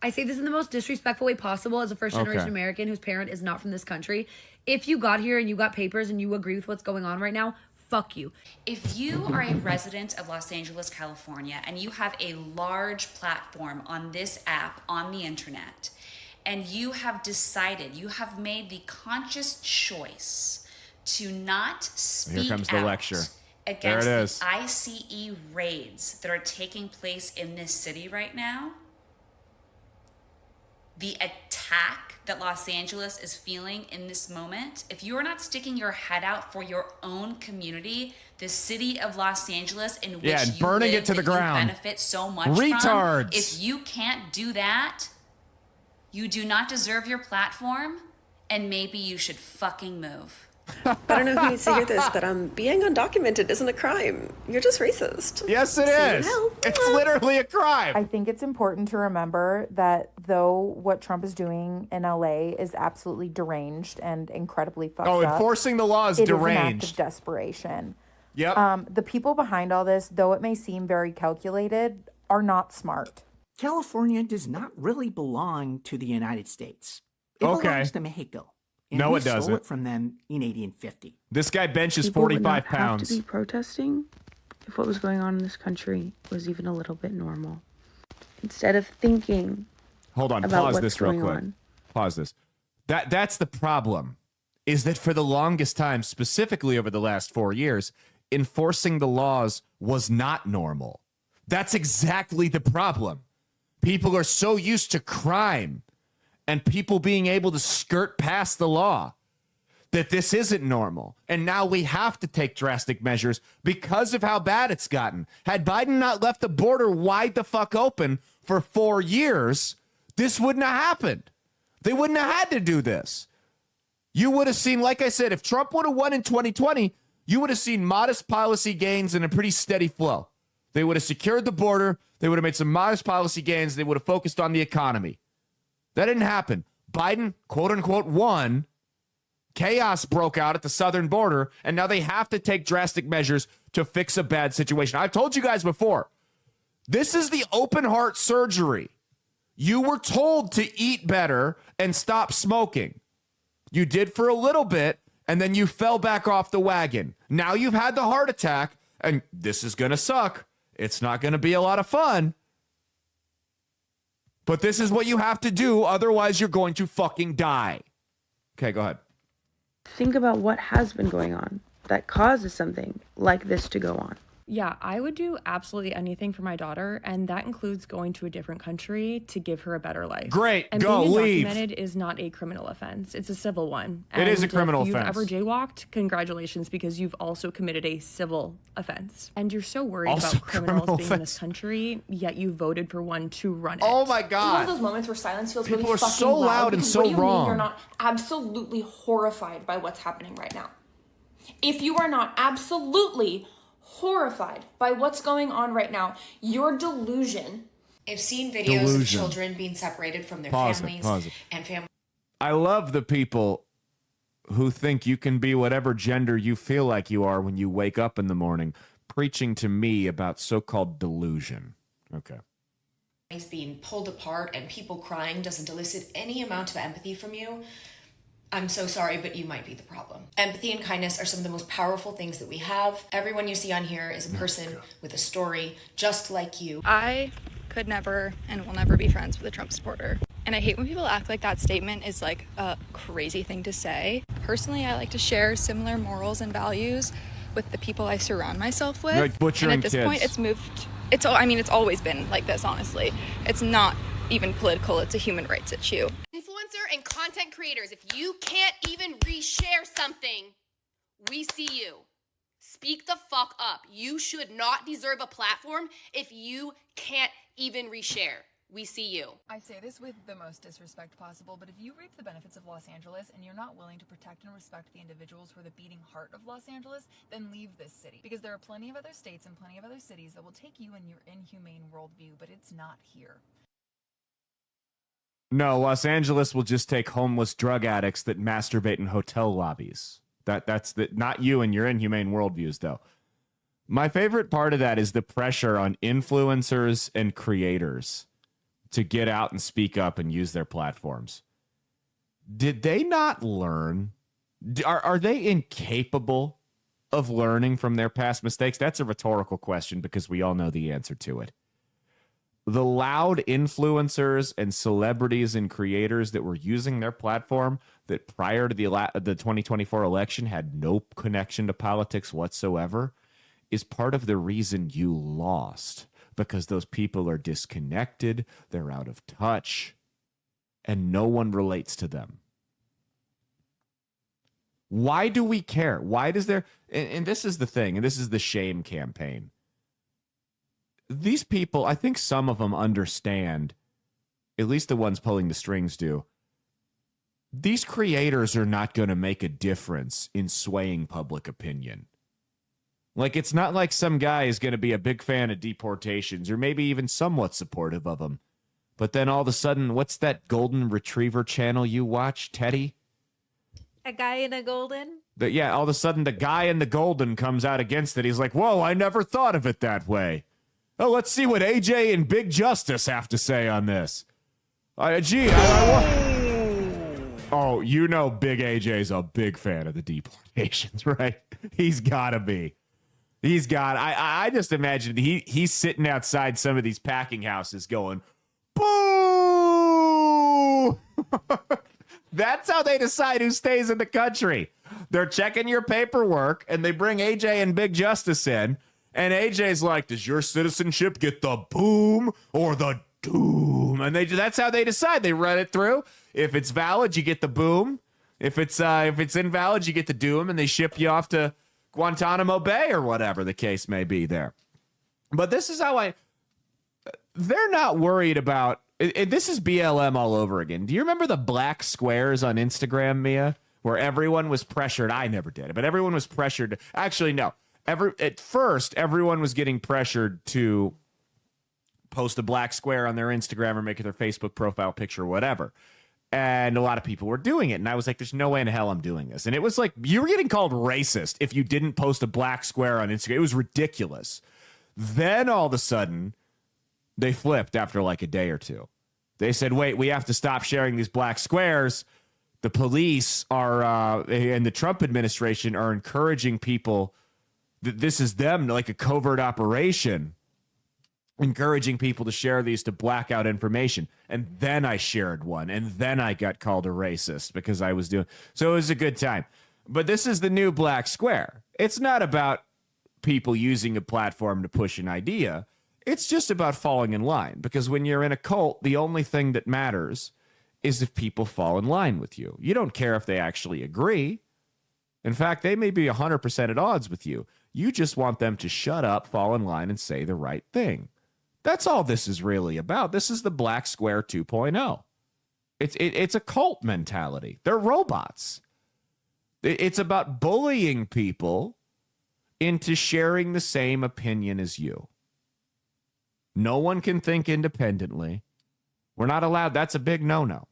I say this in the most disrespectful way possible as a first-generation American whose parent is not from this country. If you got here and you got papers and you agree with what's going on right now, fuck you. If you are a resident of Los Angeles, California, and you have a large platform on this app on the internet, and you have decided, you have made the conscious choice to not speak Here comes the out lecture. Against the ICE raids that are taking place in this city right now, the attack that Los Angeles is feeling in this moment, if you are not sticking your head out for your own community, the city of Los Angeles in which and you burning live, it to the that you ground. benefit so much Retards. from, if you can't do that, you do not deserve your platform, and maybe you should fucking move. I don't know who needs to hear this, but being undocumented isn't a crime. You're just racist. Yes, it is. It's literally a crime. I think it's important to remember that though what Trump is doing in LA is absolutely deranged and incredibly fucked up. Enforcing the law is deranged. deranged. It is an act of desperation. Yep. The people behind all this, though it may seem very calculated, are not smart. California does not really belong to the United States. It belongs to Mexico. And No, we it doesn't. Stole it from them in 1850. This guy benches People 45 would not pounds. have to be protesting if what was going on in this country was even a little bit normal. Instead of thinking Hold on, about pause what's this real going quick. on. Pause this. That's the problem, is that for the longest time, specifically over the last 4 years, enforcing the laws was not normal. That's exactly the problem. People are so used to crime and people being able to skirt past the law that this isn't normal. And now we have to take drastic measures because of how bad it's gotten. Had Biden not left the border wide the fuck open for 4 years, this wouldn't have happened. They wouldn't have had to do this. You would have seen, like I said, if Trump would have won in 2020, you would have seen modest policy gains and a pretty steady flow. They would have secured the border. They would have made some modest policy gains. They would have focused on the economy. That didn't happen. Biden, quote unquote, won. Chaos broke out at the southern border, and now they have to take drastic measures to fix a bad situation. I've told you guys before, this is the open heart surgery. You were told to eat better and stop smoking. You did for a little bit, and then you fell back off the wagon. Now you've had the heart attack, and this is going to suck. It's not going to be a lot of fun. But this is what you have to do. Otherwise, you're going to fucking die. Okay, go ahead. Think about what has been going on that causes something like this to go on. Yeah, I would do absolutely anything for my daughter, and that includes going to a different country to give her a better life. Great, and go, being leave. Undocumented is not a criminal offense. It's a civil one. It is a And criminal if you've offense. ever jaywalked, congratulations, because you've also committed a civil offense. And you're so worried Also about criminals criminal being in offense. this country, yet you voted for one to run it. Oh my One God. of those moments where silence feels People really are fucking so loud and because so what do you wrong. mean you're not absolutely horrified by what's happening right now? If you are not absolutely horrified by what's going on right now, your delusion. I've seen videos Delusion. of children being separated from their Pause families it. and families. I love the people who think you can be whatever gender you feel like you are when you wake up in the morning, preaching to me about so-called delusion. Okay. Being pulled apart and people crying doesn't elicit any amount of empathy from you. I'm so sorry, but you might be the problem. Empathy and kindness are some of the most powerful things that we have. Everyone you see on here is a person with a story just like you. I could never and will never be friends with a Trump supporter. And I hate when people act like that statement is like a crazy thing to say. Personally, I like to share similar morals and values with the people I surround myself with. Like butchering and at this kids. point, it's moved. It's always been like this, honestly. It's not even political, it's a human rights issue. Influencer and content creators, if you can't even reshare something, we see you. Speak the fuck up. You should not deserve a platform if you can't even reshare. We see you. I say this with the most disrespect possible, but if you reap the benefits of Los Angeles and you're not willing to protect and respect the individuals who are the beating heart of Los Angeles, then leave this city. Because there are plenty of other states and plenty of other cities that will take you and your inhumane worldview, but it's not here. No, Los Angeles will just take homeless drug addicts that masturbate in hotel lobbies. That's not you and your inhumane worldviews, though. My favorite part of that is the pressure on influencers and creators to get out and speak up and use their platforms. Did they not learn? Are they incapable of learning from their past mistakes? That's a rhetorical question because we all know the answer to it. The loud influencers and celebrities and creators that were using their platform that prior to the 2024 election had no connection to politics whatsoever is part of the reason you lost, because those people are disconnected, they're out of touch, and no one relates to them. Why do we care? Why does there... And this is the thing, and this is the shame campaign. These people, I think some of them understand, at least the ones pulling the strings do, these creators are not going to make a difference in swaying public opinion. Like, it's not like some guy is going to be a big fan of deportations or maybe even somewhat supportive of them. But then all of a sudden, what's that golden retriever channel you watch, Teddy? A guy in a golden? All of a sudden, the guy in the golden comes out against it. He's like, whoa, I never thought of it that way. Oh, let's see what AJ and Big Justice have to say on this. Oh, you know Big AJ's a big fan of the deportations, right? He's got to be. I just imagine he's sitting outside some of these packing houses going, boo! That's how they decide who stays in the country. They're checking your paperwork, and they bring AJ and Big Justice in, and AJ's like, does your citizenship get the boom or the doom? And that's how they decide. They run it through. If it's valid, you get the boom. If it's invalid, you get the doom, and they ship you off to Guantanamo Bay or whatever the case may be there. But this is how they're not worried about, this is BLM all over again. Do you remember the black squares on Instagram, Mia, where everyone was pressured? I never did it, but everyone was pressured. Actually, no. At first, everyone was getting pressured to post a black square on their Instagram or make it their Facebook profile picture or whatever. And a lot of people were doing it. And I was like, there's no way in hell I'm doing this. And it was like, you were getting called racist if you didn't post a black square on Instagram. It was ridiculous. Then all of a sudden, they flipped after like a day or two. They said, wait, we have to stop sharing these black squares. The police are, and the Trump administration are encouraging people, this is them, like a covert operation, encouraging people to share these to black out information. And then I shared one, and then I got called a racist because I was doing. So it was a good time. But this is the new black square. It's not about people using a platform to push an idea. It's just about falling in line, because when you're in a cult, the only thing that matters is if people fall in line with you. You don't care if they actually agree. In fact, they may be 100% at odds with you. You just want them to shut up, fall in line, and say the right thing. That's all this is really about. This is the Black Square 2.0. It's a cult mentality. They're robots. It's about bullying people into sharing the same opinion as you. No one can think independently. We're not allowed. That's a big no-no.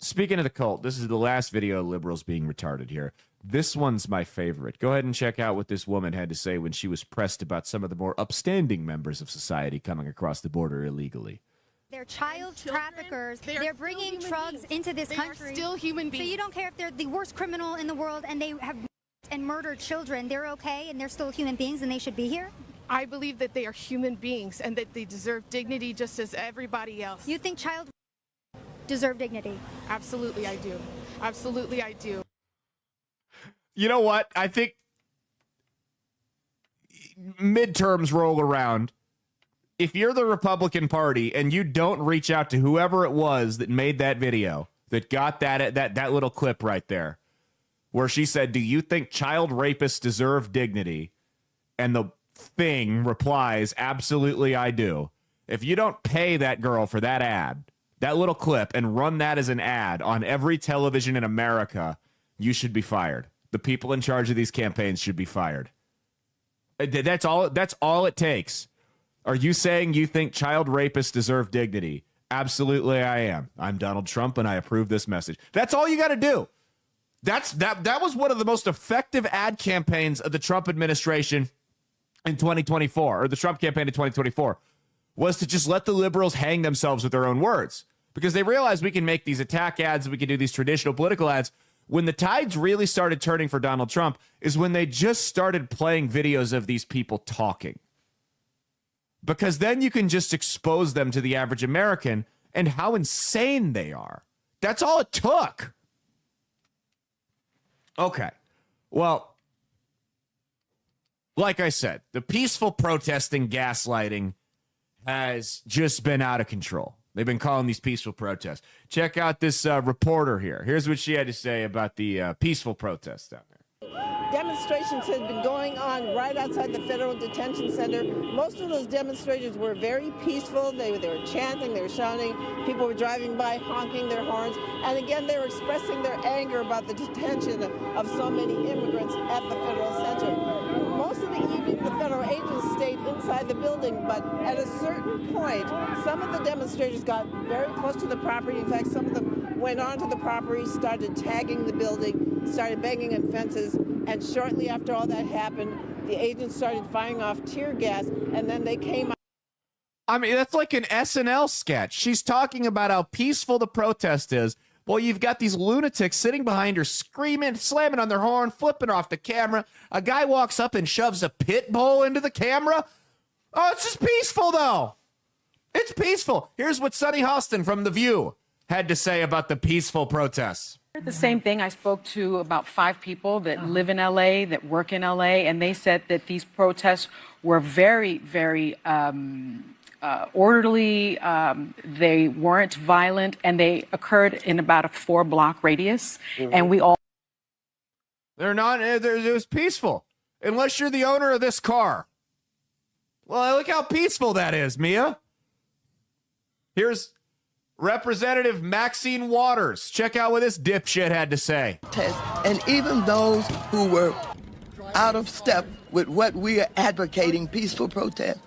Speaking of the cult, this is the last video of liberals being retarded here. This one's my favorite. Go ahead and check out what this woman had to say when she was pressed about some of the more upstanding members of society coming across the border illegally. They're child traffickers. They're bringing drugs into this country. They are still human beings. So you don't care if they're the worst criminal in the world and they have and murdered children. They're okay and they're still human beings and they should be here? I believe that they are human beings and that they deserve dignity just as everybody else. You think child deserve dignity? Absolutely, I do. Absolutely, I do. You know what? I think midterms roll around. If you're the Republican Party and you don't reach out to whoever it was that made that video, that got that little clip right there, where she said, "Do you think child rapists deserve dignity?" And the thing replies, "Absolutely, I do." If you don't pay that girl for that ad, that little clip, and run that as an ad on every television in America, you should be fired. The people in charge of these campaigns should be fired. That's all it takes. Are you saying you think child rapists deserve dignity? Absolutely, I am. I'm Donald Trump, and I approve this message. That's all you got to do. That was one of the most effective ad campaigns of the Trump administration in 2024, or the Trump campaign in 2024, was to just let the liberals hang themselves with their own words, because they realized we can make these attack ads, we can do these traditional political ads. When the tides really started turning for Donald Trump is when they just started playing videos of these people talking. Because then you can just expose them to the average American and how insane they are. That's all it took. Okay. Well, like I said, the peaceful protesting, gaslighting has just been out of control. They've been calling these peaceful protests. Check out this reporter here. Here's what she had to say about the peaceful protests down there. Demonstrations have been going on right outside the Federal Detention Center. Most of those demonstrations were very peaceful. They were chanting, they were shouting. People were driving by, honking their horns. And again, they were expressing their anger about the detention of so many immigrants at the Federal Center. Most of the evening, the federal agents stayed inside the building, but at a certain point, some of the demonstrators got very close to the property. In fact, some of them went onto the property, started tagging the building, started banging on fences, and shortly after all that happened, the agents started firing off tear gas, and then they came out. I mean, that's like an SNL sketch. She's talking about how peaceful the protest is. Well, you've got these lunatics sitting behind her, screaming, slamming on their horn, flipping off the camera. A guy walks up and shoves a pit bull into the camera. Oh, it's just peaceful, though. It's peaceful. Here's what Sonny Hostin from The View had to say about the peaceful protests. The same thing. I spoke to about 5 people that live in LA, that work in LA, and they said that these protests were very, very orderly. They weren't violent, and they occurred in about a 4-block radius. And we all. They're not. It was peaceful, unless you're the owner of this car. Well, look how peaceful that is, Mia. Here's Representative Maxine Waters. Check out what this dipshit had to say. And even those who were out of step with what we are advocating, peaceful protest,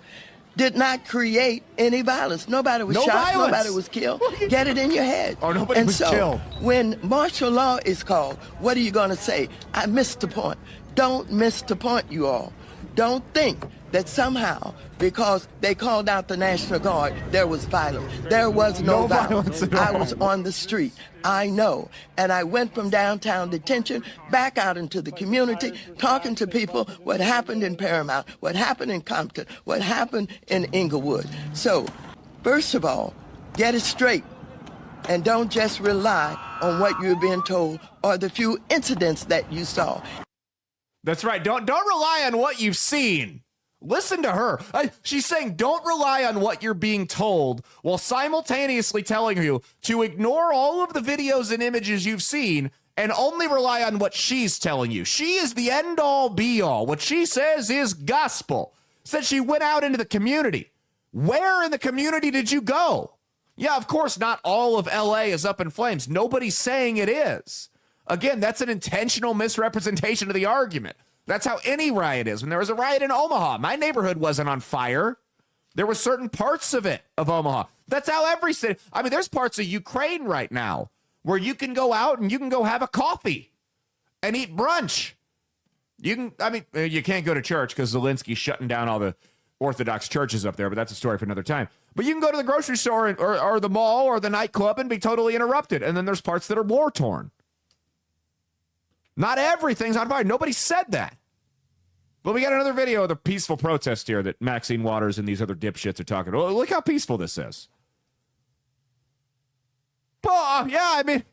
did not create any violence. Nobody was shot. Violence. Nobody was killed. Get it in your head. Oh, nobody was killed. When martial law is called, what are you going to say? I missed the point. Don't miss the point, you all. Don't think that somehow, because they called out the National Guard, there was violence. There was no violence. I was on the street. I know. And I went from downtown detention back out into the community, talking to people what happened in Paramount, what happened in Compton, what happened in Inglewood. So, first of all, get it straight. And don't just rely on what you're being told or the few incidents that you saw. That's right. Don't rely on what you've seen. Listen to her. She's saying don't rely on what you're being told while simultaneously telling you to ignore all of the videos and images you've seen and only rely on what she's telling you. She is the end all be all. What she says is gospel. Said she went out into the community. Where in the community did you go? Yeah, of course, not all of LA is up in flames. Nobody's saying it is. Again, that's an intentional misrepresentation of the argument. That's how any riot is. When there was a riot in Omaha, my neighborhood wasn't on fire. There were certain parts of Omaha. That's how every city, I mean, there's parts of Ukraine right now where you can go out and you can go have a coffee and eat brunch. You can't go to church because Zelensky's shutting down all the Orthodox churches up there, but that's a story for another time. But you can go to the grocery store or the mall or the nightclub and be totally interrupted. And then there's parts that are war-torn. Not everything's on fire. Nobody said that. But we got another video of the peaceful protest here that Maxine Waters and these other dipshits are talking. Oh, look how peaceful this is. Well, yeah, I mean,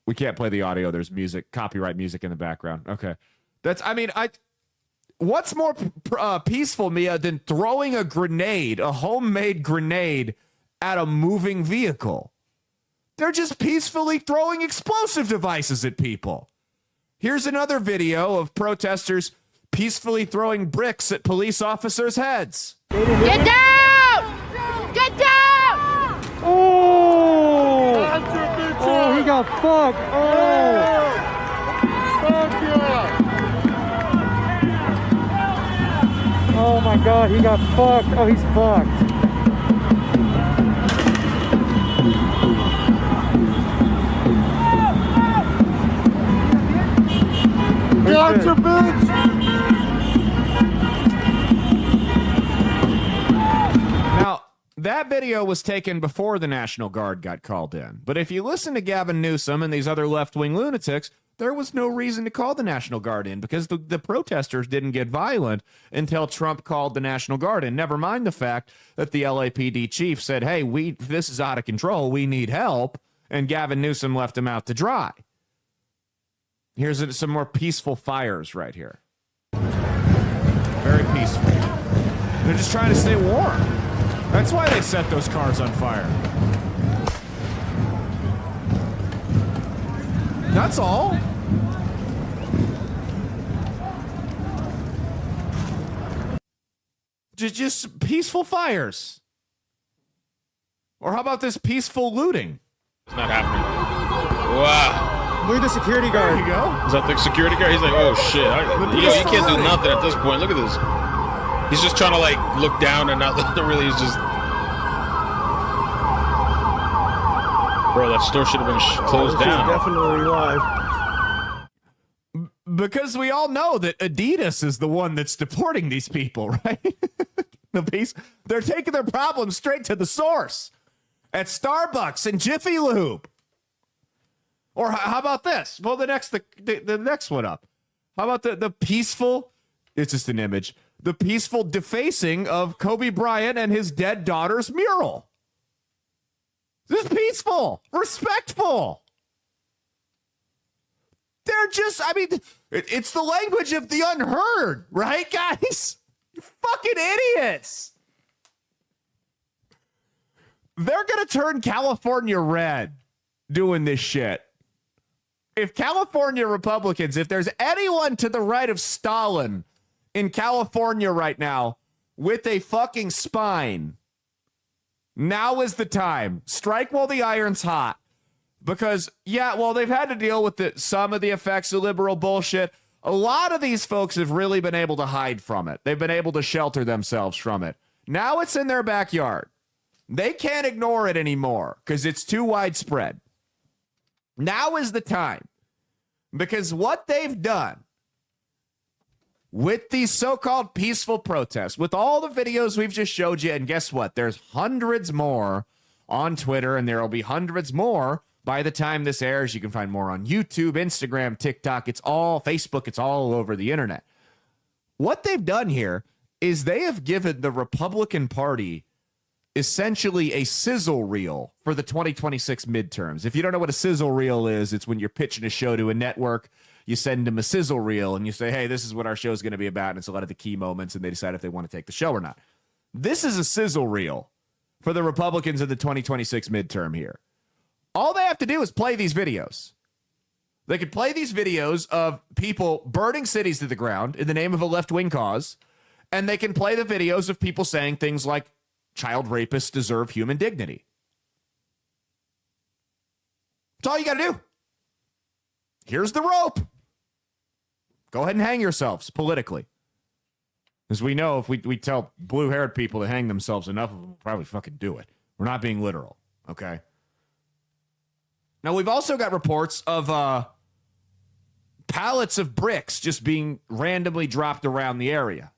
we can't play the audio. There's music, copyright music in the background. Okay. What's more peaceful, Mia, than throwing a grenade, a homemade grenade, at a moving vehicle? They're just peacefully throwing explosive devices at people. Here's another video of protesters peacefully throwing bricks at police officers' heads. Get down! Get down! Oh! Oh, he got fucked. Oh! Fuck yeah! Oh my God, he got fucked. Oh, he's fucked. Gotcha, bitch! Now, that video was taken before the National Guard got called in. But if you listen to Gavin Newsom and these other left-wing lunatics, there was no reason to call the National Guard in because the protesters didn't get violent until Trump called the National Guard in. Never mind the fact that the LAPD chief said, hey, this is out of control. We need help. And Gavin Newsom left him out to dry. Here's some more peaceful fires right here. Very peaceful. They're just trying to stay warm. That's why they set those cars on fire. That's all. Just peaceful fires. Or how about this peaceful looting? It's not happening. Wow. Look at the security guard. There you go. Is that the security guard? He's like, oh shit. You can't do nothing at this point. Look at this. He's just trying to like look down and not really. He's just. Bro, that store should have been closed down. Definitely live. Because we all know that Adidas is the one that's deporting these people, right? They're taking their problems straight to the source at Starbucks and Jiffy Lube. Or how about this? Pull the next one up. How about the peaceful? It's just an image. The peaceful defacing of Kobe Bryant and his dead daughter's mural. This is peaceful, respectful. They're just, I mean, it's the language of the unheard, right, guys? You fucking idiots. They're going to turn California red doing this shit. If California Republicans, if there's anyone to the right of Stalin in California right now with a fucking spine, now is the time. Strike while the iron's hot. Because, yeah, well, they've had to deal with some of the effects of liberal bullshit. A lot of these folks have really been able to hide from it. They've been able to shelter themselves from it. Now it's in their backyard. They can't ignore it anymore because it's too widespread. Now is the time. Because what they've done with these so-called peaceful protests, with all the videos we've just showed you, and guess what? There's hundreds more on Twitter, and there will be hundreds more by the time this airs. You can find more on YouTube, Instagram, TikTok. It's all Facebook. It's all over the internet. What they've done here is they have given the Republican Party essentially a sizzle reel for the 2026 midterms. If you don't know what a sizzle reel is, it's when you're pitching a show to a network. You send them a sizzle reel and you say, hey, this is what our show is going to be about. And it's a lot of the key moments, and they decide if they want to take the show or not. This is a sizzle reel for the Republicans in the 2026 midterm here. All they have to do is play these videos. They could play these videos of people burning cities to the ground in the name of a left-wing cause, and they can play the videos of people saying things like child rapists deserve human dignity. That's all you got to do. Here's the rope. Go ahead and hang yourselves politically. As we know, if we tell blue-haired people to hang themselves, enough of them will probably fucking do it. We're not being literal, okay? Now, we've also got reports of pallets of bricks just being randomly dropped around the area,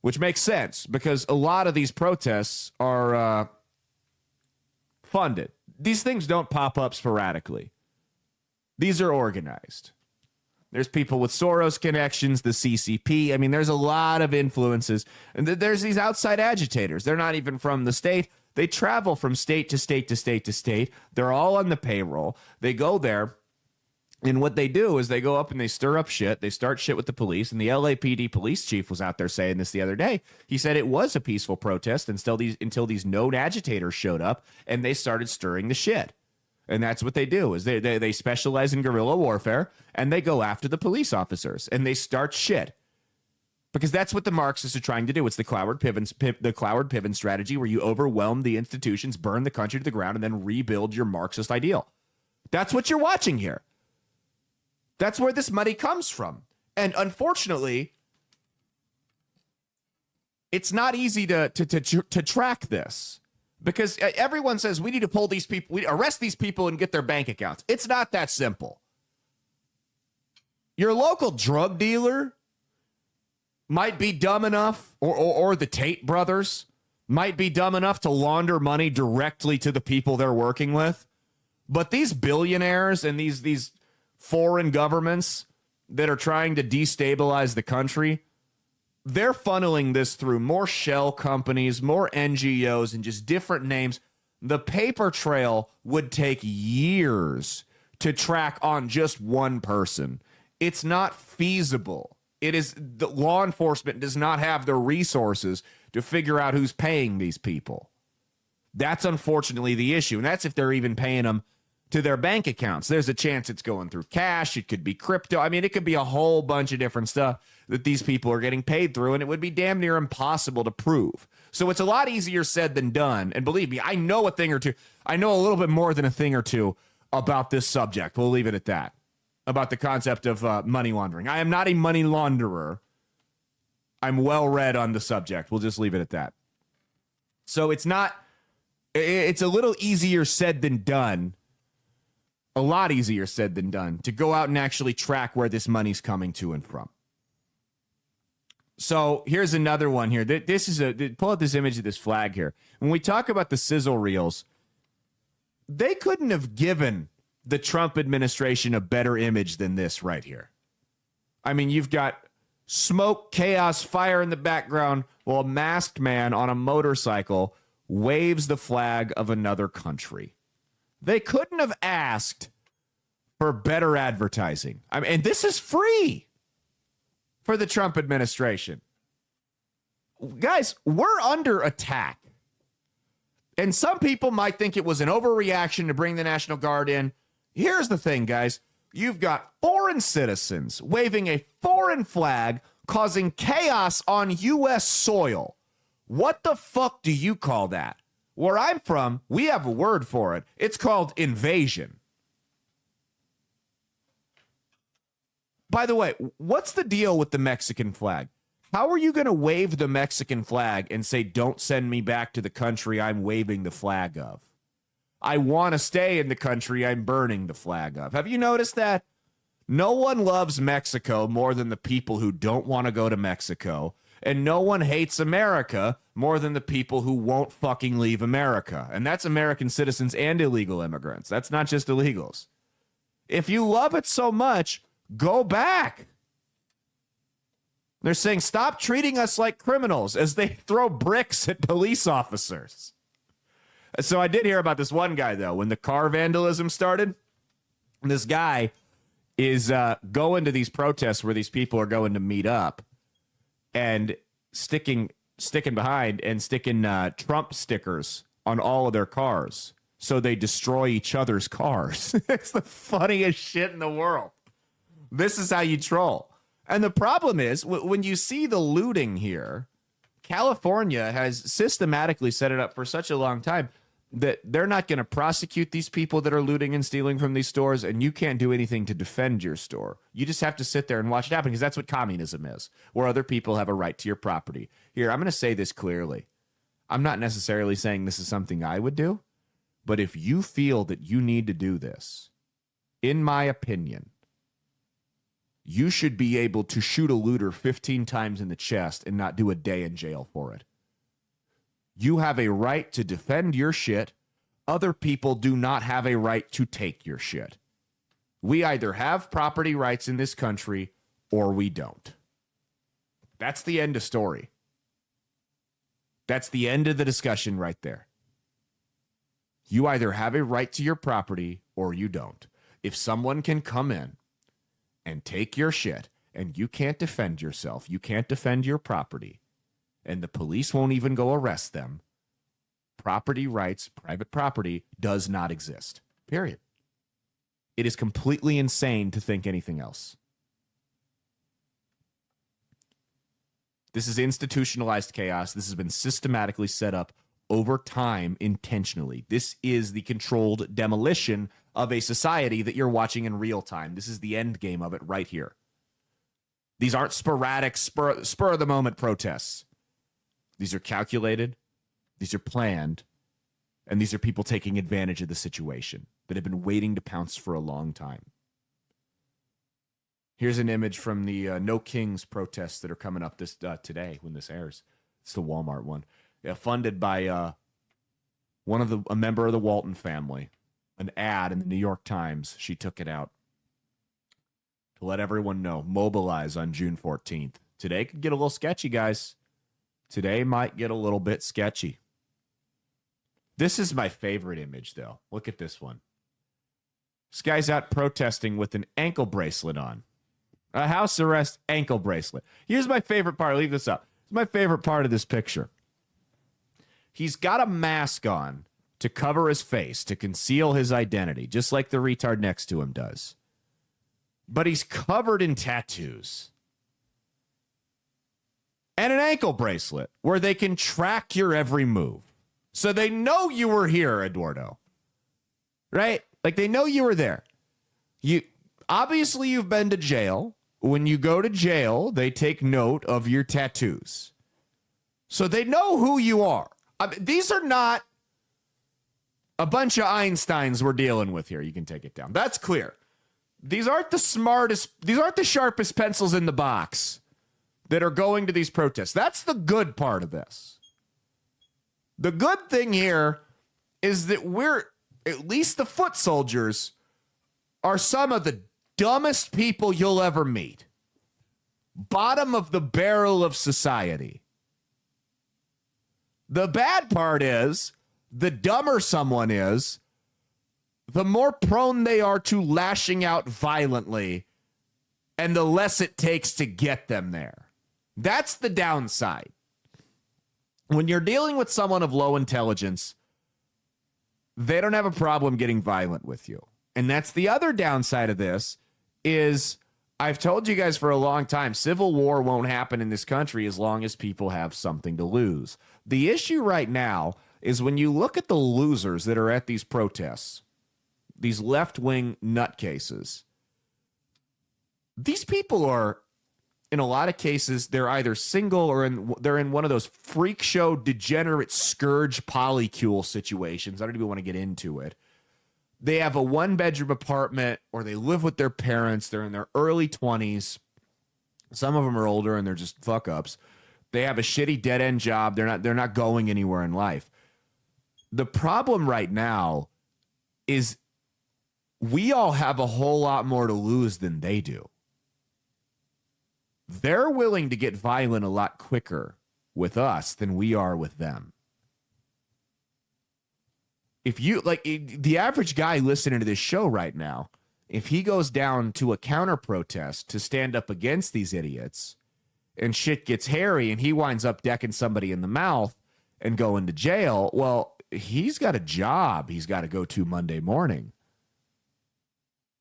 which makes sense because a lot of these protests are funded. These things don't pop up sporadically. These are organized. There's people with Soros connections, the CCP. I mean, there's a lot of influences. And there's these outside agitators. They're not even from the state. They travel from state to state to state to state. They're all on the payroll. They go there. And what they do is they go up and they stir up shit. They start shit with the police. And the LAPD police chief was out there saying this the other day. He said it was a peaceful protest until these known agitators showed up and they started stirring the shit. And that's what they do is they specialize in guerrilla warfare and they go after the police officers and they start shit. Because that's what the Marxists are trying to do. It's the Cloward-Piven strategy where you overwhelm the institutions, burn the country to the ground, and then rebuild your Marxist ideal. That's what you're watching here. That's where this money comes from. And unfortunately, it's not easy to track this. Because everyone says we need to pull these people, we arrest these people and get their bank accounts. It's not that simple. Your local drug dealer might be dumb enough, or the Tate brothers might be dumb enough to launder money directly to the people they're working with. But these billionaires and these foreign governments that are trying to destabilize the country, they're funneling this through more shell companies, more NGOs, and just different names. The paper trail would take years to track on just one person. It's not feasible. The law enforcement does not have the resources to figure out who's paying these people. That's unfortunately the issue. And that's if they're even paying them to their bank accounts. There's a chance it's going through cash. It could be crypto. I mean, it could be a whole bunch of different stuff that these people are getting paid through, and it would be damn near impossible to prove. So it's a lot easier said than done. And believe me, I know a thing or two. I know a little bit more than a thing or two about this subject. We'll leave it at that. About the concept of money laundering. I am not a money launderer. I'm well read on the subject. We'll just leave it at that. So it's a little easier said than done. A lot easier said than done to go out and actually track where this money's coming to and from. So here's another one here. This is pull out this image of this flag here. When we talk about the sizzle reels, they couldn't have given the Trump administration a better image than this right here. I mean, you've got smoke, chaos, fire in the background while a masked man on a motorcycle waves the flag of another country. They couldn't have asked for better advertising. I mean, and this is free for the Trump administration. Guys, we're under attack. And some people might think it was an overreaction to bring the National Guard in. Here's the thing, guys. You've got foreign citizens waving a foreign flag, causing chaos on U.S. soil. What the fuck do you call that? Where I'm from, we have a word for it. It's called invasion. By the way, what's the deal with the Mexican flag? How are you going to wave the Mexican flag and say, don't send me back to the country I'm waving the flag of? I want to stay in the country I'm burning the flag of. Have you noticed that? No one loves Mexico more than the people who don't want to go to Mexico. And no one hates America more than the people who won't fucking leave America. And that's American citizens and illegal immigrants. That's not just illegals. If you love it so much, go back. They're saying, stop treating us like criminals as they throw bricks at police officers. So I did hear about this one guy, though, when the car vandalism started. This guy is going to these protests where these people are going to meet up and sticking behind and sticking Trump stickers on all of their cars so they destroy each other's cars. It's the funniest shit in the world. This is how you troll. And the problem is, when you see the looting here, California has systematically set it up for such a long time that they're not going to prosecute these people that are looting and stealing from these stores, and you can't do anything to defend your store. You just have to sit there and watch it happen, because that's what communism is, where other people have a right to your property. Here, I'm going to say this clearly. I'm not necessarily saying this is something I would do, but if you feel that you need to do this, in my opinion, you should be able to shoot a looter 15 times in the chest and not do a day in jail for it. You have a right to defend your shit. Other people do not have a right to take your shit. We either have property rights in this country or we don't. That's the end of story. That's the end of the discussion right there. You either have a right to your property or you don't. If someone can come in and take your shit, and you can't defend yourself, you can't defend your property, and the police won't even go arrest them, property rights, private property, does not exist. Period. It is completely insane to think anything else. This is institutionalized chaos. This has been systematically set up over time intentionally. This is the controlled demolition of a society that you're watching in real time. This is the end game of it right here. These aren't sporadic, spur of the moment protests. These are calculated, these are planned, and these are people taking advantage of the situation that have been waiting to pounce for a long time. Here's an image from the No Kings protests that are coming up this today when this airs. It's the Walmart one. Funded by a member of the Walton family. An ad in the New York Times. She took it out to let everyone know. Mobilize on June 14th. Today could get a little sketchy, guys. Today might get a little bit sketchy. This is my favorite image, though. Look at this one. This guy's out protesting with an ankle bracelet on. A house arrest ankle bracelet. Here's my favorite part. I'll leave this up. It's my favorite part of this picture. He's got a mask on to cover his face, to conceal his identity, just like the retard next to him does. But he's covered in tattoos. And an ankle bracelet where they can track your every move. So they know you were here, Eduardo. Right? Like they know you were there. Obviously you've been to jail. When you go to jail, they take note of your tattoos. So they know who you are. These are not a bunch of Einsteins we're dealing with here. You can take it down. That's clear. These aren't the smartest, these aren't the sharpest pencils in the box that are going to these protests. That's the good part of this. The good thing here is that at least the foot soldiers are some of the dumbest people you'll ever meet. Bottom of the barrel of society. The bad part is, the dumber someone is, the more prone they are to lashing out violently, and the less it takes to get them there. That's the downside. When you're dealing with someone of low intelligence, they don't have a problem getting violent with you. And that's the other downside of this is, I've told you guys for a long time, civil war won't happen in this country as long as people have something to lose. The issue right now is when you look at the losers that are at these protests, these left-wing nutcases, these people are, in a lot of cases, they're either single or they're in one of those freak show, degenerate, scourge polycule situations. I don't even want to get into it. They have a one-bedroom apartment or they live with their parents. They're in their early 20s. Some of them are older and they're just fuck-ups. They have a shitty dead-end job. They're not going anywhere in life. The problem right now is we all have a whole lot more to lose than they do. they're willing to get violent a lot quicker with us than we are with them. If you like the average guy listening to this show right now, if he goes down to a counter protest to stand up against these idiots and shit gets hairy and he winds up decking somebody in the mouth and going to jail, well, he's got a job he's got to go to Monday morning.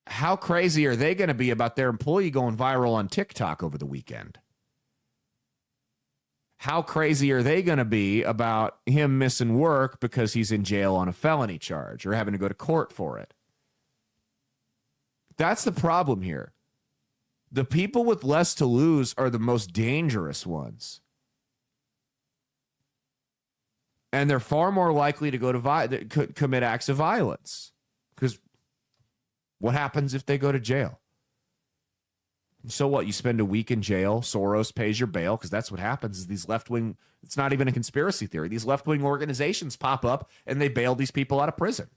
How crazy are they going to be about their employee going viral on TikTok over the weekend? How crazy are they going to be about him missing work because he's in jail on a felony charge or having to go to court for it? That's the problem here. The people with less to lose are the most dangerous ones. And they're far more likely to go to commit acts of violence. Because what happens if they go to jail? So what? You spend a week in jail, Soros pays your bail, because that's what happens is these left-wing, it's not even a conspiracy theory. These left-wing organizations pop up and they bail these people out of prison.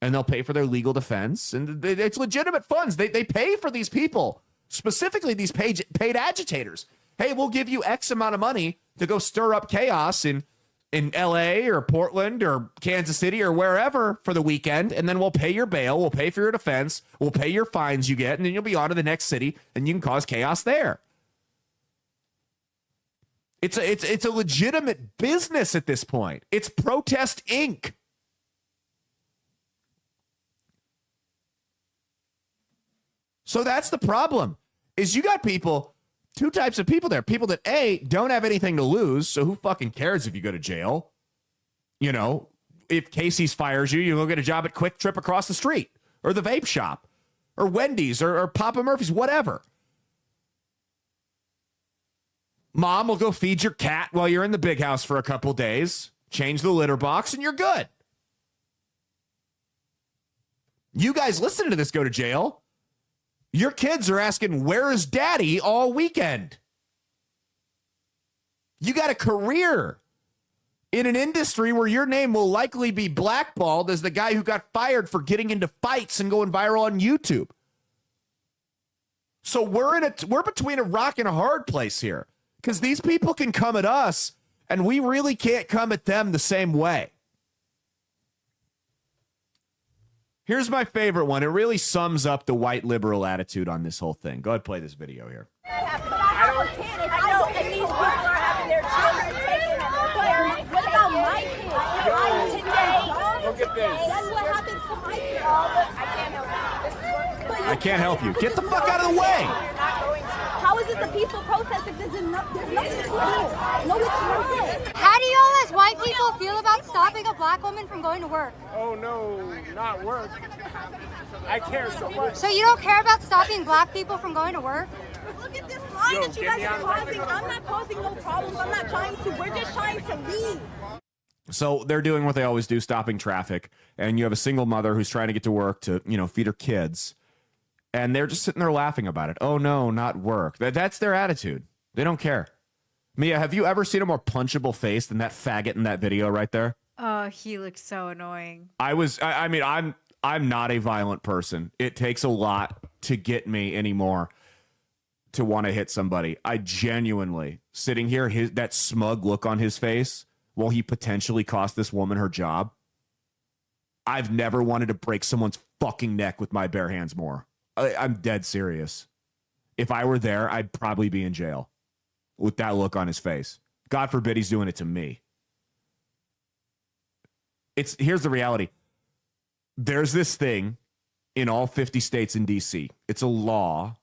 And they'll pay for their legal defense. And it's legitimate funds. They pay for these people, specifically these paid agitators. Hey, we'll give you X amount of money to go stir up chaos in LA or Portland or Kansas City or wherever for the weekend, and then we'll pay your bail, we'll pay for your defense, we'll pay your fines you get, and then you'll be on to the next city and you can cause chaos there. It's a legitimate business at this point. It's Protest Inc. So that's the problem, is you got people, two types of people there. People that, A, don't have anything to lose, so who fucking cares if you go to jail? You know, if Casey's fires you, you'll get a job at Quick Trip across the street, or the vape shop, or Wendy's, or Papa Murphy's, whatever. Mom will go feed your cat while you're in the big house for a couple days, change the litter box, and you're good. You guys listening to this go to jail. Your kids are asking, where is daddy all weekend? You got a career in an industry where your name will likely be blackballed as the guy who got fired for getting into fights and going viral on YouTube. So we're between a rock and a hard place here, because these people can come at us and we really can't come at them the same way. Here's my favorite one. It really sums up the white liberal attitude on this whole thing. Go ahead, play this video here. I know, and these people are having their children taken and their parents. What about my kids? Look at this. That's what happens to my kids. I can't help you. This is what I can't help you. Get the fuck out of the way. How is this a peaceful protest if there's nothing to lose? No, it's not. How do you all as white people feel about stopping a black woman from going to work? Oh no, not work. I care so much. So you don't care about stopping black people from going to work? Look at this line that you guys are causing. I'm not causing no problems. I'm not trying to. We're just trying to leave. So they're doing what they always do, stopping traffic. And you have a single mother who's trying to get to work to, feed her kids. And they're just sitting there laughing about it. Oh, no, not work. That's their attitude. They don't care. Mia, have you ever seen a more punchable face than that faggot in that video right there? Oh, he looks so annoying. I'm not a violent person. It takes a lot to get me anymore to want to hit somebody. I genuinely, sitting here, that smug look on his face while he potentially cost this woman her job. I've never wanted to break someone's fucking neck with my bare hands more. I'm dead serious. If I were there, I'd probably be in jail with that look on his face. God forbid he's doing it to me. Here's the reality. There's this thing in all 50 states in DC. It's a law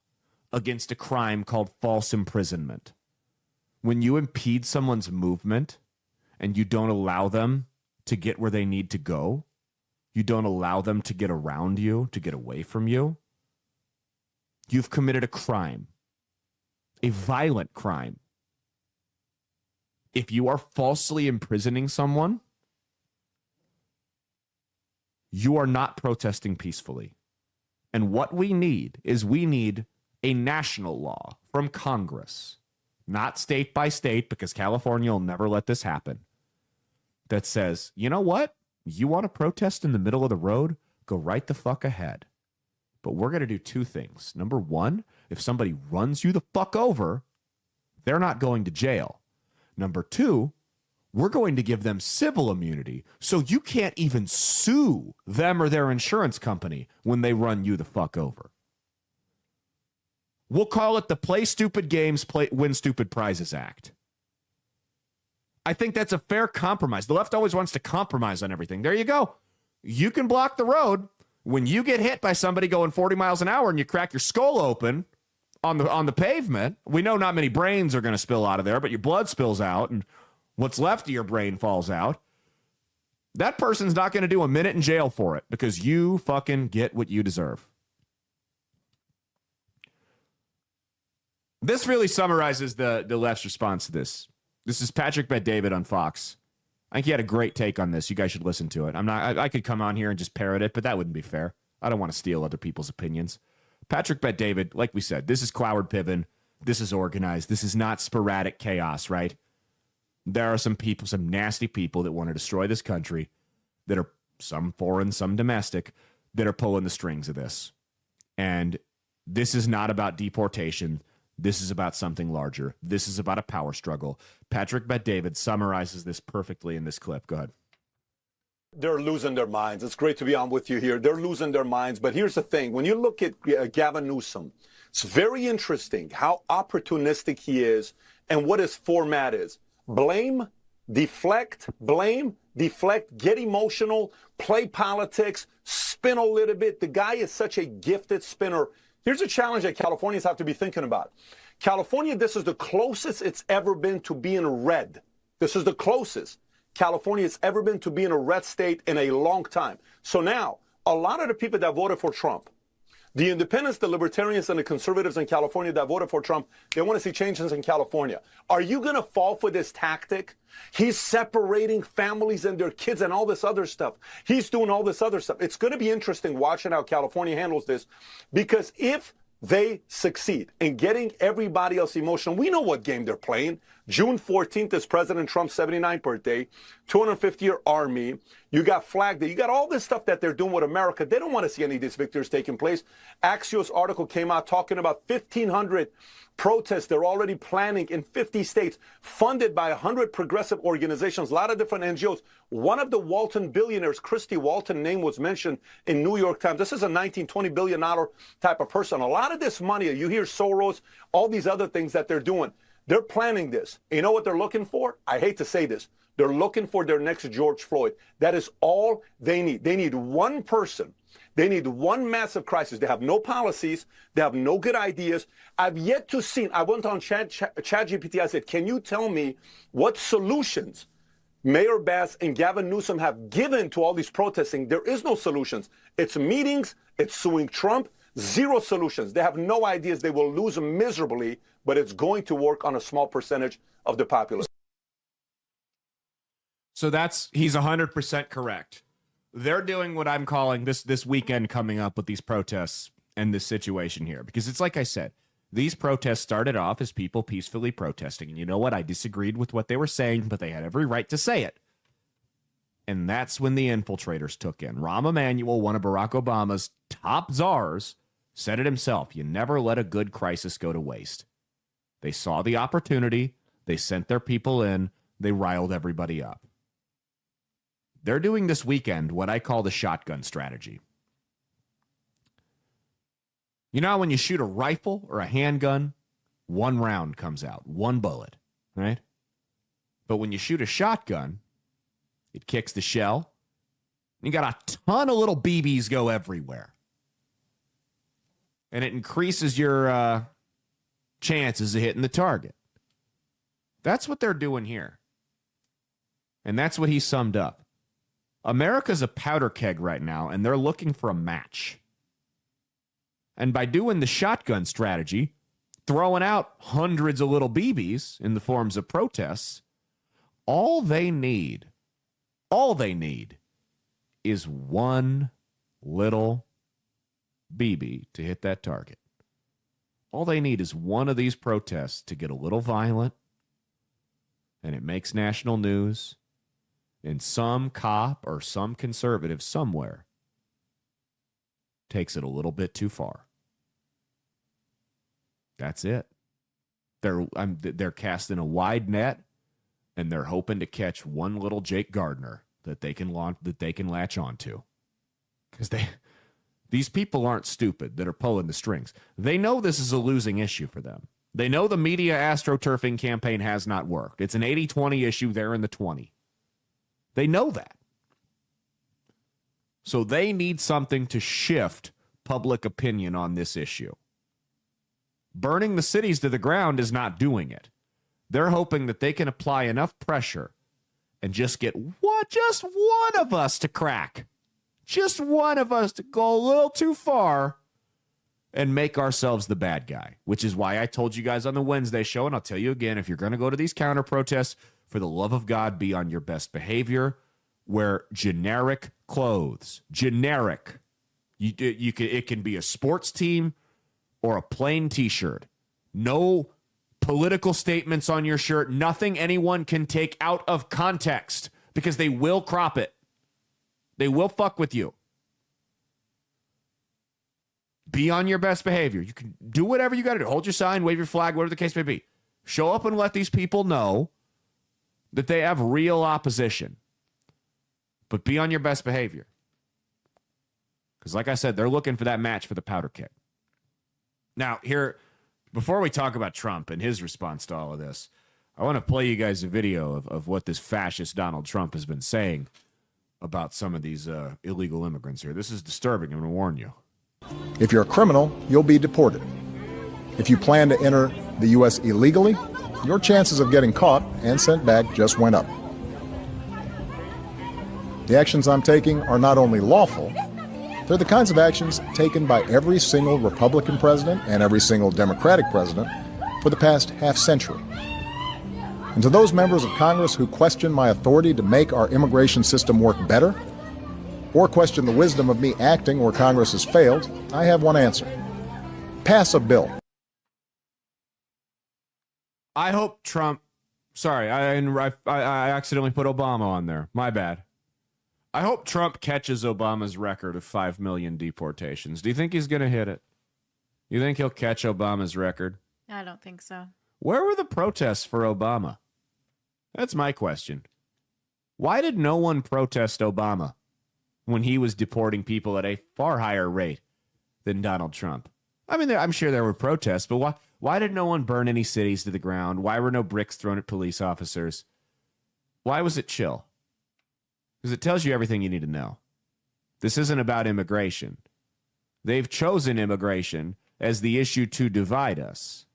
against a crime called false imprisonment. When you impede someone's movement and you don't allow them to get where they need to go, you don't allow them to get around you, to get away from you, you've committed a crime, a violent crime. If you are falsely imprisoning someone, you are not protesting peacefully. And what we need is a national law from Congress, not state by state, because California will never let this happen, that says, you know what? You want to protest in the middle of the road? Go right the fuck ahead. But we're going to do two things. Number one, if somebody runs you the fuck over, they're not going to jail. Number two, we're going to give them civil immunity so you can't even sue them or their insurance company when they run you the fuck over. We'll call it the Play Stupid Games, Win Stupid Prizes Act. I think that's a fair compromise. The left always wants to compromise on everything. There you go. You can block the road. When you get hit by somebody going 40 miles an hour and you crack your skull open on the pavement, we know not many brains are going to spill out of there, but your blood spills out and what's left of your brain falls out. That person's not going to do a minute in jail for it because you fucking get what you deserve. This really summarizes the left's response to this. This is Patrick Bet-David on Fox. I think he had a great take on this. You guys should listen to it. I could come on here and just parrot it, but that wouldn't be fair. I don't want to steal other people's opinions. Patrick Bet-David, like we said, this is Cloward Piven. This is organized. This is not sporadic chaos, right? There are some people, some nasty people that want to destroy this country that are some foreign, some domestic, that are pulling the strings of this. And this is not about deportation. This is about something larger. This is about a power struggle. Patrick Bet-David summarizes this perfectly in this clip. Go ahead. They're losing their minds. It's great to be on with you here. They're losing their minds. But here's the thing. When you look at Gavin Newsom, it's very interesting how opportunistic he is and what his format is. Blame, deflect, get emotional, play politics, spin a little bit. The guy is such a gifted spinner. Here's a challenge that Californians have to be thinking about. California, this is the closest it's ever been to being red. This is the closest California has ever been to being a red state in a long time. So now, a lot of the people that voted for Trump, the independents, the libertarians, and the conservatives in California that voted for Trump, they want to see changes in California. Are you going to fall for this tactic? He's separating families and their kids and all this other stuff. He's doing all this other stuff. It's going to be interesting watching how California handles this, because if they succeed in getting everybody else emotional, we know what game they're playing. June 14th is President Trump's 79th birthday, 250-year army. You got Flag Day. You got all this stuff that they're doing with America. They don't want to see any of these victories taking place. Axios article came out talking about 1,500 protests they're already planning in 50 states, funded by 100 progressive organizations, a lot of different NGOs. One of the Walton billionaires, Christy Walton, name was mentioned in New York Times. This is a $19, $20 billion type of person. A lot of this money, you hear Soros, all these other things that they're doing. They're planning this. You know what they're looking for? I hate to say this. They're looking for their next George Floyd. That is all they need. They need one person. They need one massive crisis. They have no policies. They have no good ideas. I've yet to see, I went on ChatGPT. I said, can you tell me what solutions Mayor Bass and Gavin Newsom have given to all these protesting? There is no solutions. It's meetings. It's suing Trump. Zero solutions. They have no ideas. They will lose miserably, but it's going to work on a small percentage of the populace. So he's 100% correct. They're doing what I'm calling this weekend coming up with these protests and this situation here. Because it's like I said, these protests started off as people peacefully protesting. And you know what? I disagreed with what they were saying, but they had every right to say it. And that's when the infiltrators took in. Rahm Emanuel, one of Barack Obama's top czars, said it himself. You never let a good crisis go to waste. They saw the opportunity. They sent their people in. They riled everybody up. They're doing this weekend what I call the shotgun strategy. You know how when you shoot a rifle or a handgun, one round comes out, one bullet, right? But when you shoot a shotgun, it kicks the shell. You got a ton of little BBs go everywhere. And it increases your chances of hitting the target. That's what they're doing here. And that's what he summed up. America's a powder keg right now, and they're looking for a match. And by doing the shotgun strategy, throwing out hundreds of little BBs in the forms of protests, all they need is one little BB to hit that target. All they need is one of these protests to get a little violent, and it makes national news, and some cop or some conservative somewhere takes it a little bit too far. That's it. They're casting a wide net, and they're hoping to catch one little Jake Gardner that they can latch onto. Because these people aren't stupid that are pulling the strings. They know this is a losing issue for them. They know the media astroturfing campaign has not worked. It's an 80-20 issue. They're in the 20. They know that. So they need something to shift public opinion on this issue. Burning the cities to the ground is not doing it. They're hoping that they can apply enough pressure and just get just one of us to crack. Just one of us to go a little too far and make ourselves the bad guy, which is why I told you guys on the Wednesday show, and I'll tell you again, if you're going to go to these counter protests, for the love of God, be on your best behavior. Wear generic clothes. Generic. It can be a sports team or a plain T-shirt. No political statements on your shirt. Nothing anyone can take out of context because they will crop it. They will fuck with you. Be on your best behavior. You can do whatever you got to do. Hold your sign, wave your flag, whatever the case may be. Show up and let these people know that they have real opposition. But be on your best behavior. Because like I said, they're looking for that match for the powder keg. Now, here, before we talk about Trump and his response to all of this, I want to play you guys a video of what this fascist Donald Trump has been saying about some of these illegal immigrants here. This is disturbing. I'm going to warn you. If you're a criminal, you'll be deported. If you plan to enter the U.S. illegally, your chances of getting caught and sent back just went up. The actions I'm taking are not only lawful, they're the kinds of actions taken by every single Republican president and every single Democratic president for the past half-century. And to those members of Congress who question my authority to make our immigration system work better, or question the wisdom of me acting where Congress has failed, I have one answer. Pass a bill. I hope Trump... Sorry, I accidentally put Obama on there. My bad. I hope Trump catches Obama's record of 5 million deportations. Do you think he's going to hit it? You think he'll catch Obama's record? I don't think so. Where were the protests for Obama? That's my question. Why did no one protest Obama when he was deporting people at a far higher rate than Donald Trump? I mean, I'm sure there were protests, but why did no one burn any cities to the ground? Why were no bricks thrown at police officers? Why was it chill? Because it tells you everything you need to know. This isn't about immigration. They've chosen immigration as the issue to divide us.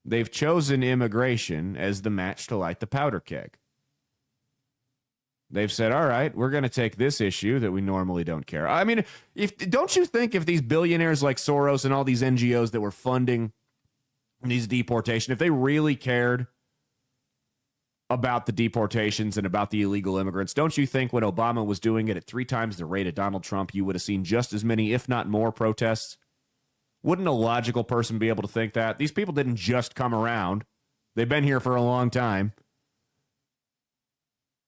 They've chosen immigration as the match to light the powder keg. They've said, all right, we're going to take this issue that we normally don't care. I mean, don't you think if these billionaires like Soros and all these NGOs that were funding these deportations, if they really cared about the deportations and about the illegal immigrants, don't you think when Obama was doing it at 3 times the rate of Donald Trump, you would have seen just as many, if not more, protests? Wouldn't a logical person be able to think that? These people didn't just come around. They've been here for a long time.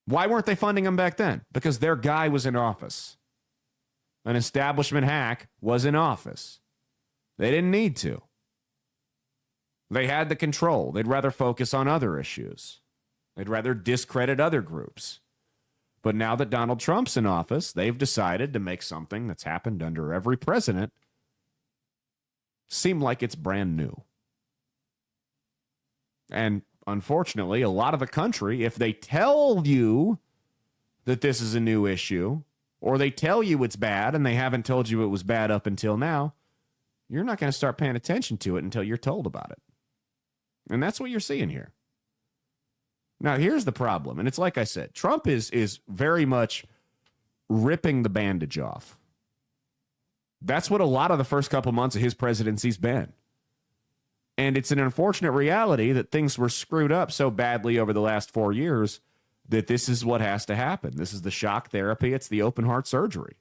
Why weren't they funding them back then? Because their guy was in office. An establishment hack was in office. They didn't need to. They had the control. They'd rather focus on other issues. They'd rather discredit other groups. But now that Donald Trump's in office, they've decided to make something that's happened under every president seem like it's brand new. And unfortunately, a lot of the country, if they tell you that this is a new issue, or they tell you it's bad and they haven't told you it was bad up until now, you're not going to start paying attention to it until you're told about it. And that's what you're seeing here. Now, here's the problem. And it's like I said, Trump is very much ripping the bandage off. That's what a lot of the first couple months of his presidency's been. And it's an unfortunate reality that things were screwed up so badly over the last 4 years that this is what has to happen. This is the shock therapy. It's the open heart surgery.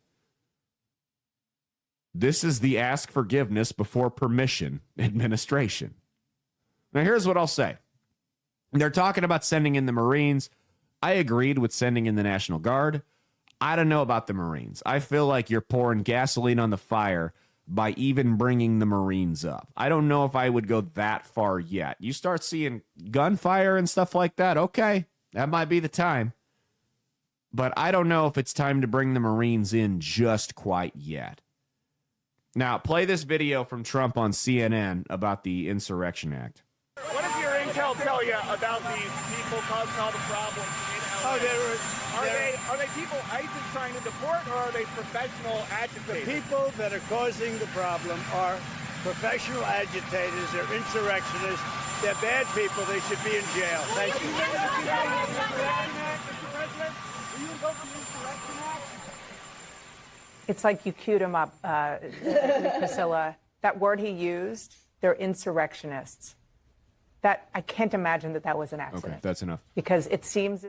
This is the ask forgiveness before permission administration. Now, here's what I'll say. They're talking about sending in the Marines. I agreed with sending in the National Guard. I don't know about the Marines. I feel like you're pouring gasoline on the fire by even bringing the Marines up. I don't know if I would go that far yet. You start seeing gunfire and stuff like that, okay, that might be the time. But I don't know if it's time to bring the Marines in just quite yet. Now, play this video from Trump on CNN about the Insurrection Act. What does your intel tell you about these people causing all the problems in LA? Are they people ICE is trying to deport, or are they professional agitators? The people that are causing the problem are professional agitators. They're insurrectionists. They're bad people. They should be in jail. Thank you. It's like you queued him up, Priscilla. That word he used, they're insurrectionists. That I can't imagine that was an accident. Okay, that's enough. Because it seems...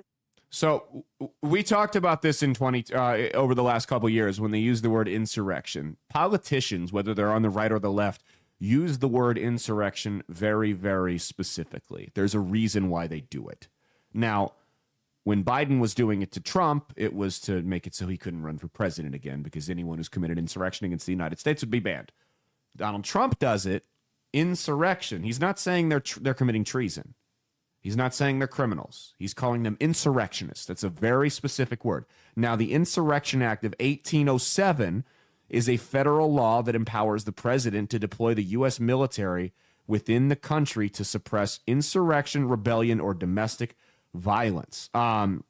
So we talked about this in over the last couple of years when they use the word insurrection. Politicians, whether they're on the right or the left, use the word insurrection very, very specifically. There's a reason why they do it. Now, when Biden was doing it to Trump, it was to make it so he couldn't run for president again because anyone who's committed insurrection against the United States would be banned. Donald Trump does it, insurrection. He's not saying they're committing treason. He's not saying they're criminals. He's calling them insurrectionists. That's a very specific word. Now, the Insurrection Act of 1807 is a federal law that empowers the president to deploy the U.S. military within the country to suppress insurrection, rebellion, or domestic violence. Also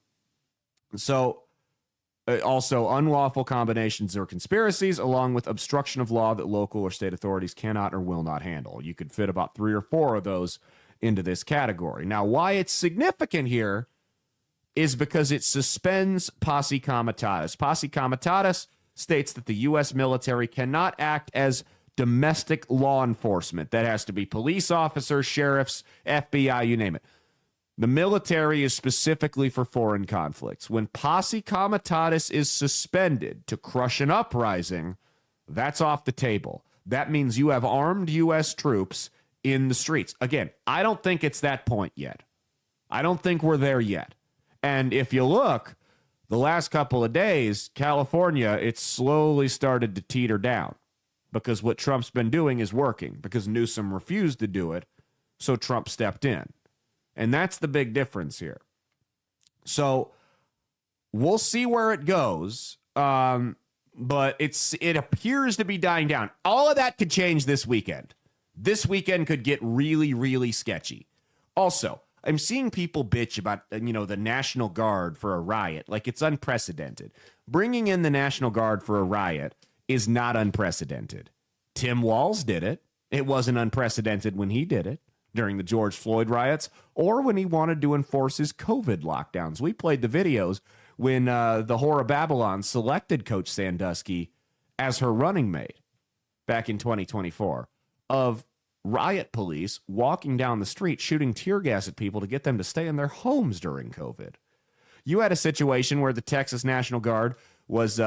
unlawful combinations or conspiracies, along with obstruction of law that local or state authorities cannot or will not handle. You could fit about 3 or 4 of those into this category. Now, why it's significant here is because it suspends posse comitatus. Posse comitatus states that the U.S. military cannot act as domestic law enforcement. That has to be police officers, sheriffs, FBI, you name it. The military is specifically for foreign conflicts. When posse comitatus is suspended to crush an uprising, that's off the table. That means you have armed U.S. troops in the streets. Again, I don't think it's that point yet. I don't think we're there yet. And if you look, the last couple of days, California, it's slowly started to teeter down because what Trump's been doing is working because Newsom refused to do it, so Trump stepped in. And that's the big difference here. So we'll see where it goes, but it appears to be dying down. All of that could change this weekend. This weekend could get really, really sketchy. Also, I'm seeing people bitch about, the National Guard for a riot. Like, it's unprecedented. Bringing in the National Guard for a riot is not unprecedented. Tim Walz did it. It wasn't unprecedented when he did it during the George Floyd riots or when he wanted to enforce his COVID lockdowns. We played the videos when the Whore of Babylon selected Coach Sandusky as her running mate back in 2024 of riot police walking down the street shooting tear gas at people to get them to stay in their homes during COVID. You had a situation where the Texas National Guard was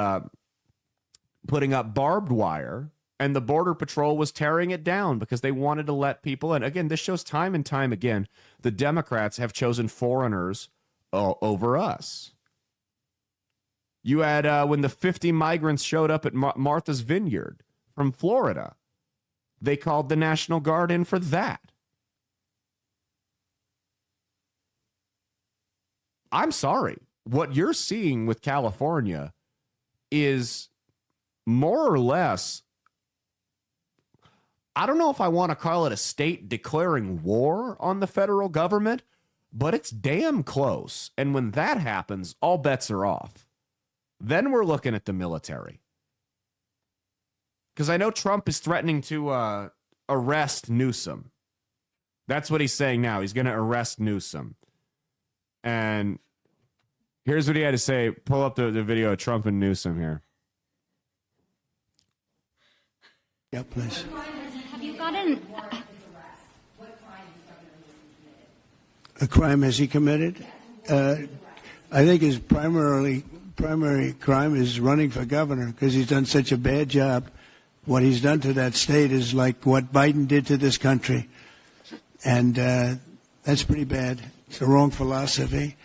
putting up barbed wire and the Border Patrol was tearing it down because they wanted to let people in. Again, this shows time and time again the Democrats have chosen foreigners over us. You had when the 50 migrants showed up at Martha's Vineyard from Florida, they called the National Guard in for that. I'm sorry. What you're seeing with California is more or less, I don't know if I want to call it a state declaring war on the federal government, but it's damn close. And when that happens, all bets are off. Then we're looking at the military. Because I know Trump is threatening to arrest Newsom. That's what he's saying now. He's going to arrest Newsom. And here's what he had to say. Pull up the video of Trump and Newsom here. Yeah, please. Have you gotten... A crime has he committed? I think his primary crime is running for governor because he's done such a bad job. What he's done to that state is like what Biden did to this country. And that's pretty bad. It's the wrong philosophy.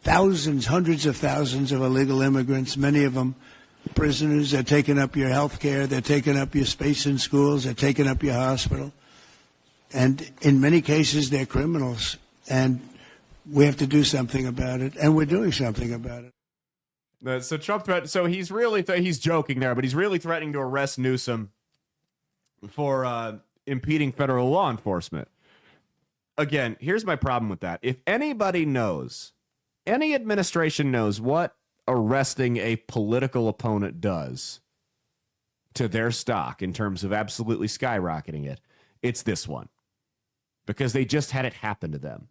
thousands, hundreds of thousands of illegal immigrants, many of them prisoners. They're taking up your health care. They're taking up your space in schools. They're taking up your hospital. And in many cases, they're criminals. And we have to do something about it. And we're doing something about it. So Trump so he's really he's joking there, but he's really threatening to arrest Newsom for impeding federal law enforcement. Again, here's my problem with that. If anybody knows, any administration knows what arresting a political opponent does to their stock in terms of absolutely skyrocketing it, it's this one. Because they just had it happen to them.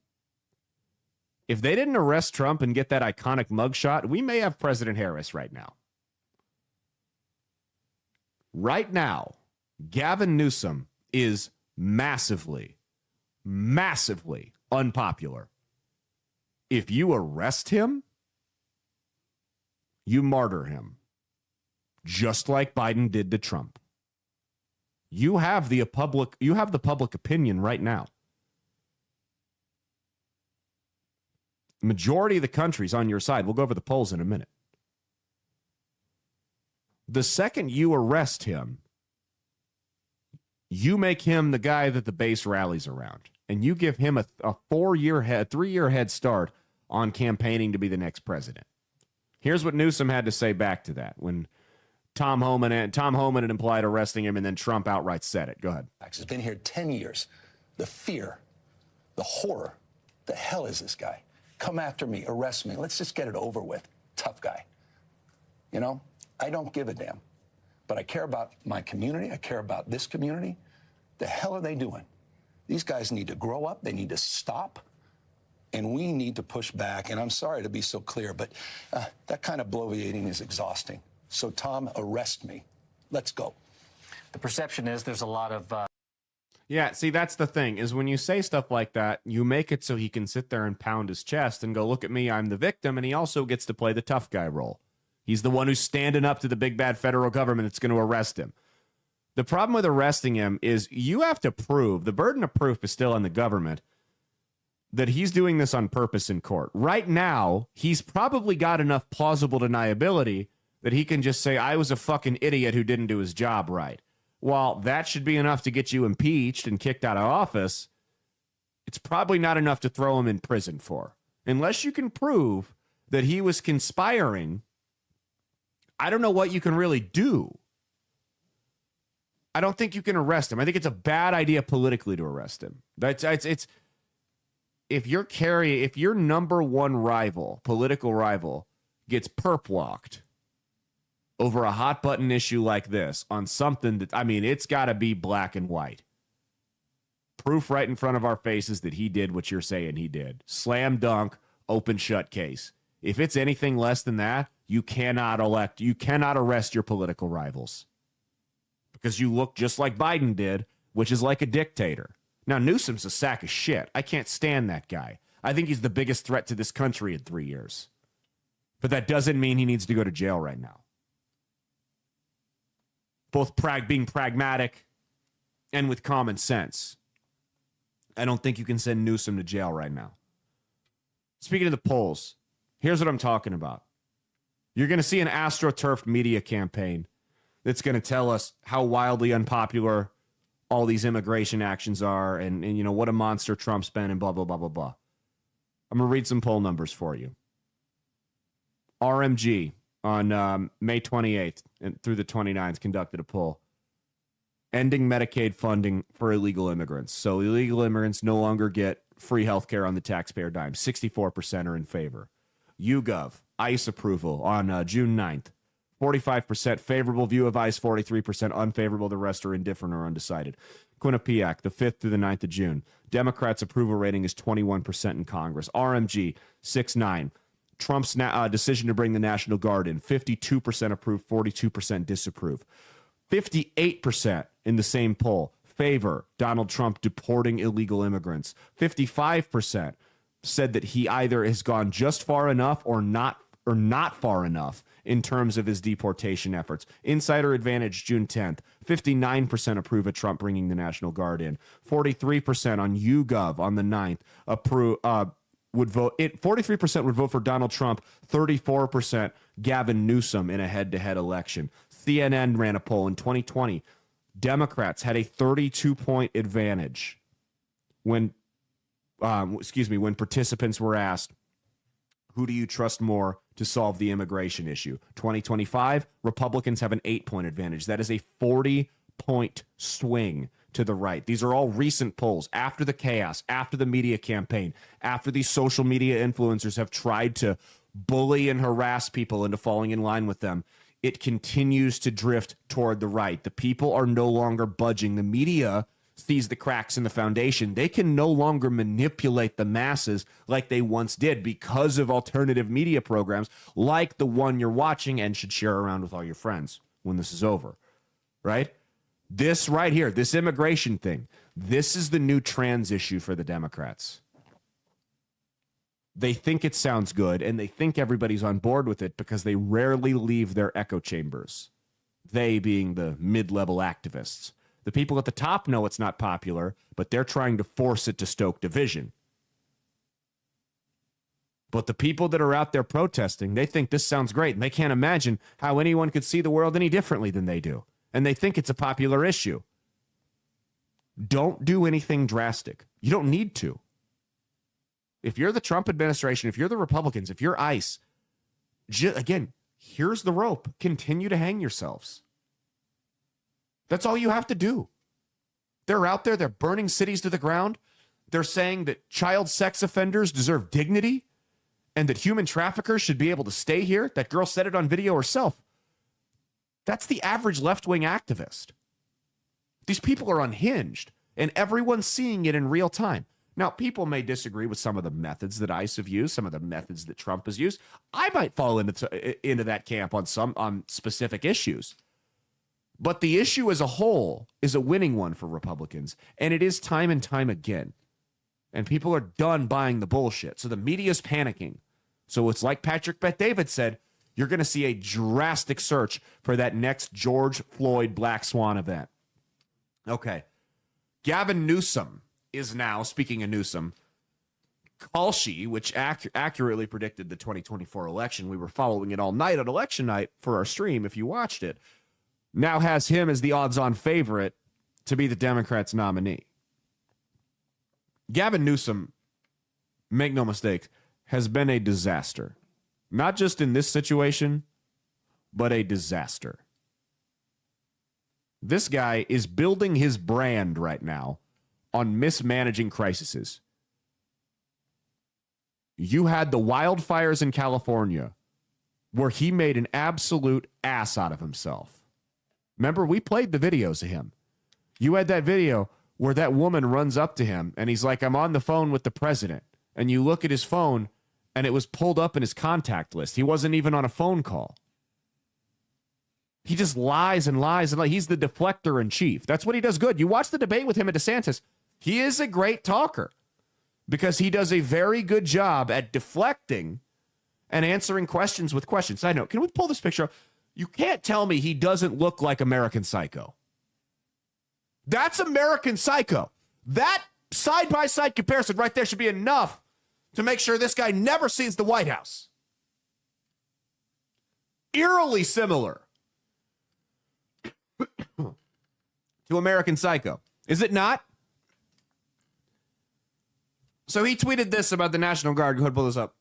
If they didn't arrest Trump and get that iconic mugshot, we may have President Harris right now. Right now, Gavin Newsom is massively unpopular. If you arrest him, you martyr him, just like Biden did to Trump. You have the public opinion right now. Majority of the country's on your side. We'll go over the polls in a minute. The second you arrest him, you make him the guy that the base rallies around. And you give him a 3-year head start on campaigning to be the next president. Here's what Newsom had to say back to that when Tom Homan had implied arresting him and then Trump outright said it. Go ahead. He's been here 10 years. The fear, the horror, the hell is this guy? Come after me, arrest me. Let's just get it over with. Tough guy. You know, I don't give a damn. But I care about my community. I care about this community. The hell are they doing? These guys need to grow up. They need to stop. And we need to push back. And I'm sorry to be so clear, but that kind of bloviating is exhausting. So, Tom, arrest me. Let's go. The perception is there's a lot of... Yeah, see, that's the thing, is when you say stuff like that, you make it so he can sit there and pound his chest and go, look at me, I'm the victim, and he also gets to play the tough guy role. He's the one who's standing up to the big bad federal government that's going to arrest him. The problem with arresting him is you have to prove, the burden of proof is still on the government, that he's doing this on purpose in court. Right now, he's probably got enough plausible deniability that he can just say, I was a fucking idiot who didn't do his job right. While that should be enough to get you impeached and kicked out of office, it's probably not enough to throw him in prison for. Unless you can prove that he was conspiring, I don't know what you can really do. I don't think you can arrest him. I think it's a bad idea politically to arrest him. It's if your number one rival, political rival, gets perp walked over a hot button issue like this on something that, I mean, it's got to be black and white. Proof right in front of our faces that he did what you're saying he did. Slam dunk, open shut case. If it's anything less than that, you cannot arrest your political rivals. Because you look just like Biden did, which is like a dictator. Now, Newsom's a sack of shit. I can't stand that guy. I think he's the biggest threat to this country in 3 years. But that doesn't mean he needs to go to jail right now. Both being pragmatic and with common sense. I don't think you can send Newsom to jail right now. Speaking of the polls, here's what I'm talking about. You're going to see an astroturfed media campaign that's going to tell us how wildly unpopular all these immigration actions are and you know, what a monster Trump's been and blah, blah, blah, blah, blah. I'm going to read some poll numbers for you. RMG on May 28th and through the 29th conducted a poll. Ending Medicaid funding for illegal immigrants. So illegal immigrants no longer get free health care on the taxpayer dime. 64% are in favor. YouGov, ICE approval on June 9th. 45% favorable view of ICE, 43% unfavorable. The rest are indifferent or undecided. Quinnipiac, the 5th through the 9th of June. Democrats' approval rating is 21% in Congress. RMG, 6-9. Trump's decision to bring the National Guard in, 52% approve, 42% disapprove. 58% in the same poll favor Donald Trump deporting illegal immigrants. 55% said that he either has gone just far enough or not far enough in terms of his deportation efforts. Insider Advantage, June 10th. 59% approve of Trump bringing the National Guard in. 43% on YouGov on the 9th would vote. 43% would vote for Donald Trump, 34% Gavin Newsom in a head-to-head election. CNN ran a poll in 2020. Democrats had a 32-point advantage when participants were asked, who do you trust more to solve the immigration issue? 2025, Republicans have an 8-point advantage. That is a 40-point swing to the right. These are all recent polls after the chaos, after the media campaign, after these social media influencers have tried to bully and harass people into falling in line with them. It continues to drift toward the right. The people are no longer budging. The media sees the cracks in the foundation. They can no longer manipulate the masses like they once did because of alternative media programs like the one you're watching and should share around with all your friends when this is over, right? This right here, this immigration thing, this is the new trans issue for the Democrats. They think it sounds good, and they think everybody's on board with it because they rarely leave their echo chambers. They being the mid-level activists. The people at the top know it's not popular, but they're trying to force it to stoke division. But the people that are out there protesting, they think this sounds great, and they can't imagine how anyone could see the world any differently than they do. And they think it's a popular issue. Don't do anything drastic. You don't need to. If you're the Trump administration, if you're the Republicans, if you're ICE, again, here's the rope. Continue to hang yourselves. That's all you have to do. They're out there. They're burning cities to the ground. They're saying that child sex offenders deserve dignity and that human traffickers should be able to stay here. That girl said it on video herself. That's the average left-wing activist. These people are unhinged, and everyone's seeing it in real time. Now, people may disagree with some of the methods that ICE have used, some of the methods that Trump has used. I might fall into that camp on specific issues. But the issue as a whole is a winning one for Republicans, and it is time and time again. And people are done buying the bullshit. So the media's panicking. So it's like Patrick Bet-David said, you're going to see a drastic search for that next George Floyd Black Swan event. Okay. Gavin Newsom is now, speaking of Newsom, Kalshi, which accurately predicted the 2024 election. We were following it all night on election night for our stream if you watched it. Now has him as the odds-on favorite to be the Democrats' nominee. Gavin Newsom, make no mistake, has been a disaster. Not just in this situation, but a disaster. This guy is building his brand right now on mismanaging crises. You had the wildfires in California where he made an absolute ass out of himself. Remember, we played the videos of him. You had that video where that woman runs up to him and he's like, I'm on the phone with the president. And you look at his phone and it was pulled up in his contact list. He wasn't even on a phone call. He just lies and lies and lies. He's the deflector in chief. That's what he does good. You watch the debate with him and DeSantis. He is a great talker because he does a very good job at deflecting and answering questions with questions. Side note, can we pull this picture up? You can't tell me he doesn't look like American Psycho. That's American Psycho. That side-by-side comparison right there should be enough to make sure this guy never sees the White House. Eerily similar to American Psycho. Is it not? So he tweeted this about the National Guard. Go ahead and pull this up.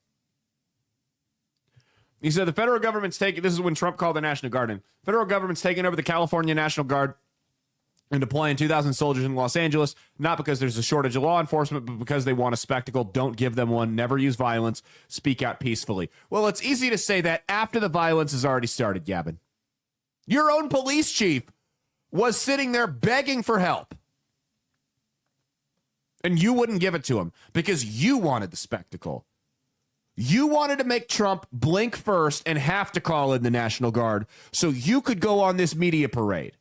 He said the federal government's taking, this is when Trump called the National Guard in. Federal government's taking over the California National Guard and deploying 2,000 soldiers in Los Angeles, not because there's a shortage of law enforcement, but because they want a spectacle. Don't give them one. Never use violence. Speak out peacefully. Well, it's easy to say that after the violence has already started, Gavin. Your own police chief was sitting there begging for help. And you wouldn't give it to him because you wanted the spectacle. You wanted to make Trump blink first and have to call in the National Guard so you could go on this media parade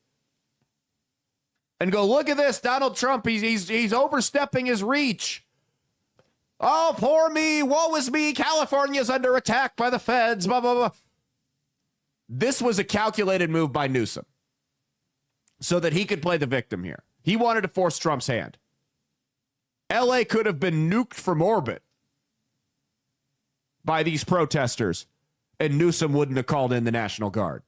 and go, look at this, Donald Trump, he's overstepping his reach. Oh, poor me, woe is me, California's under attack by the feds, blah, blah, blah. This was a calculated move by Newsom so that he could play the victim here. He wanted to force Trump's hand. LA could have been nuked from orbit by these protesters, and Newsom wouldn't have called in the National Guard.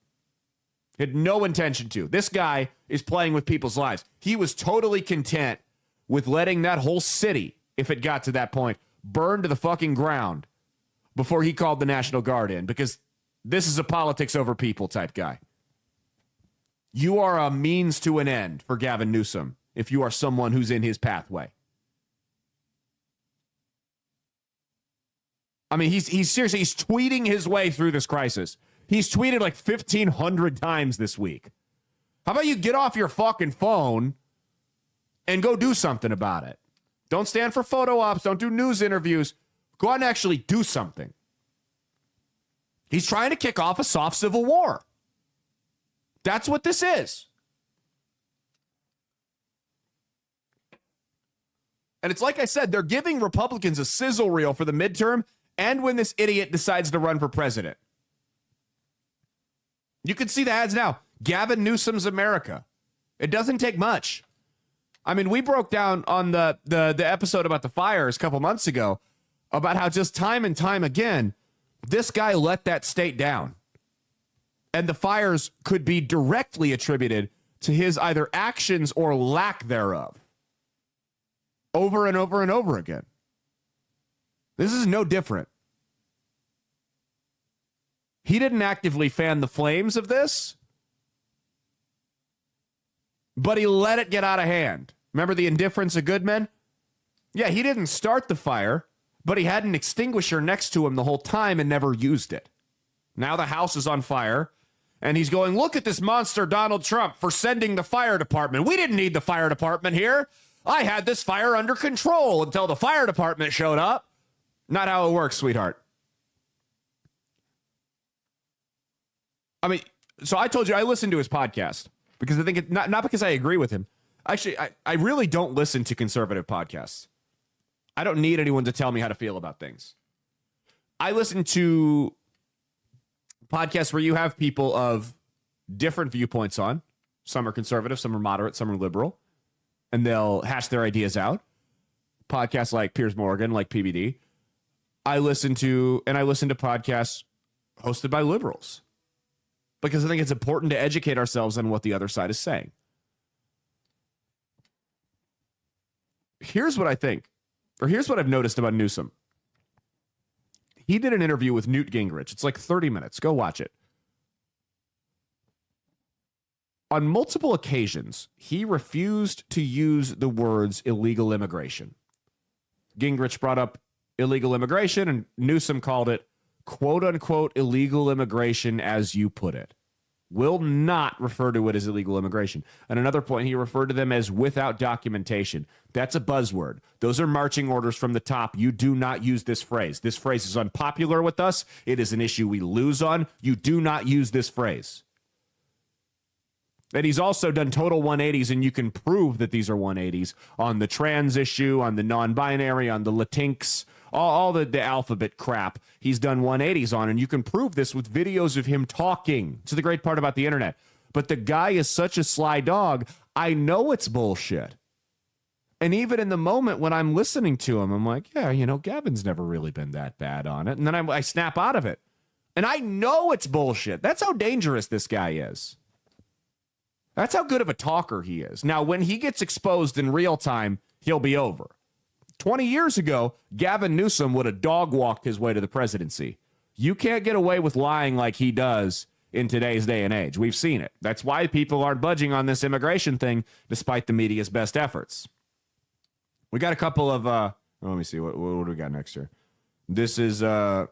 Had no intention to. This guy is playing with people's lives. He was totally content with letting that whole city, if it got to that point, burn to the fucking ground before he called the National Guard in, because this is a politics over people type guy. You are a means to an end for Gavin Newsom if you are someone who's in his pathway. I mean, he's seriously, he's tweeting his way through this crisis. He's tweeted like 1,500 times this week. How about you get off your fucking phone and go do something about it? Don't stand for photo ops. Don't do news interviews. Go out and actually do something. He's trying to kick off a soft civil war. That's what this is. And it's like I said, they're giving Republicans a sizzle reel for the midterm and when this idiot decides to run for president. You can see the ads now. Gavin Newsom's America. It doesn't take much. I mean, we broke down on the episode about the fires a couple months ago about how just time and time again, this guy let that state down. And the fires could be directly attributed to his either actions or lack thereof. Over and over and over again. This is no different. He didn't actively fan the flames of this, but he let it get out of hand. Remember the indifference of good men? Yeah, he didn't start the fire, but he had an extinguisher next to him the whole time and never used it. Now the house is on fire, and he's going, look at this monster Donald Trump for sending the fire department. We didn't need the fire department here. I had this fire under control until the fire department showed up. Not how it works, sweetheart. I mean, so I told you I listened to his podcast because I think it, not because I agree with him. Actually, I really don't listen to conservative podcasts. I don't need anyone to tell me how to feel about things. I listen to podcasts where you have people of different viewpoints on. Some are conservative, some are moderate, some are liberal, and they'll hash their ideas out. Podcasts like Piers Morgan, like PBD. I listen to podcasts hosted by liberals because I think it's important to educate ourselves on what the other side is saying. Here's what I think, or here's what I've noticed about Newsom. He did an interview with Newt Gingrich. It's like 30 minutes. Go watch it. On multiple occasions, he refused to use the words illegal immigration. Gingrich brought up illegal immigration, and Newsom called it, quote unquote, illegal immigration, as you put it. Will not refer to it as illegal immigration. At another point, he referred to them as without documentation. That's a buzzword. Those are marching orders from the top. You do not use this phrase. This phrase is unpopular with us. It is an issue we lose on. You do not use this phrase. And he's also done total 180s, and you can prove that these are 180s on the trans issue, on the non-binary, on the Latinx, all the alphabet crap he's done 180s on, and you can prove this with videos of him talking. It's the great part about the internet. But the guy is such a sly dog, I know it's bullshit. And even in the moment when I'm listening to him, I'm like, yeah, you know, Gavin's never really been that bad on it. And then I snap out of it. And I know it's bullshit. That's how dangerous this guy is. That's how good of a talker he is. Now, when he gets exposed in real time, he'll be over. 20 years ago, Gavin Newsom would have dog-walked his way to the presidency. You can't get away with lying like he does in today's day and age. We've seen it. That's why people aren't budging on this immigration thing, despite the media's best efforts. We got a couple of... let me see. What do we got next here? This is... oh,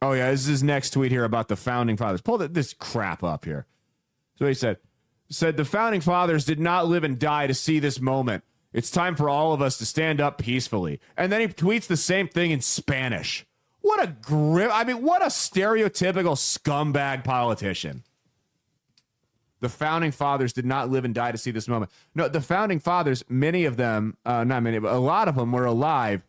yeah, this is his next tweet here about the Founding Fathers. Pull this crap up here. So he said, the Founding Fathers did not live and die to see this moment. It's time for all of us to stand up peacefully. And then he tweets the same thing in Spanish. What a what a stereotypical scumbag politician. The Founding Fathers did not live and die to see this moment. No, the Founding Fathers, many of them, not many, but a lot of them were alive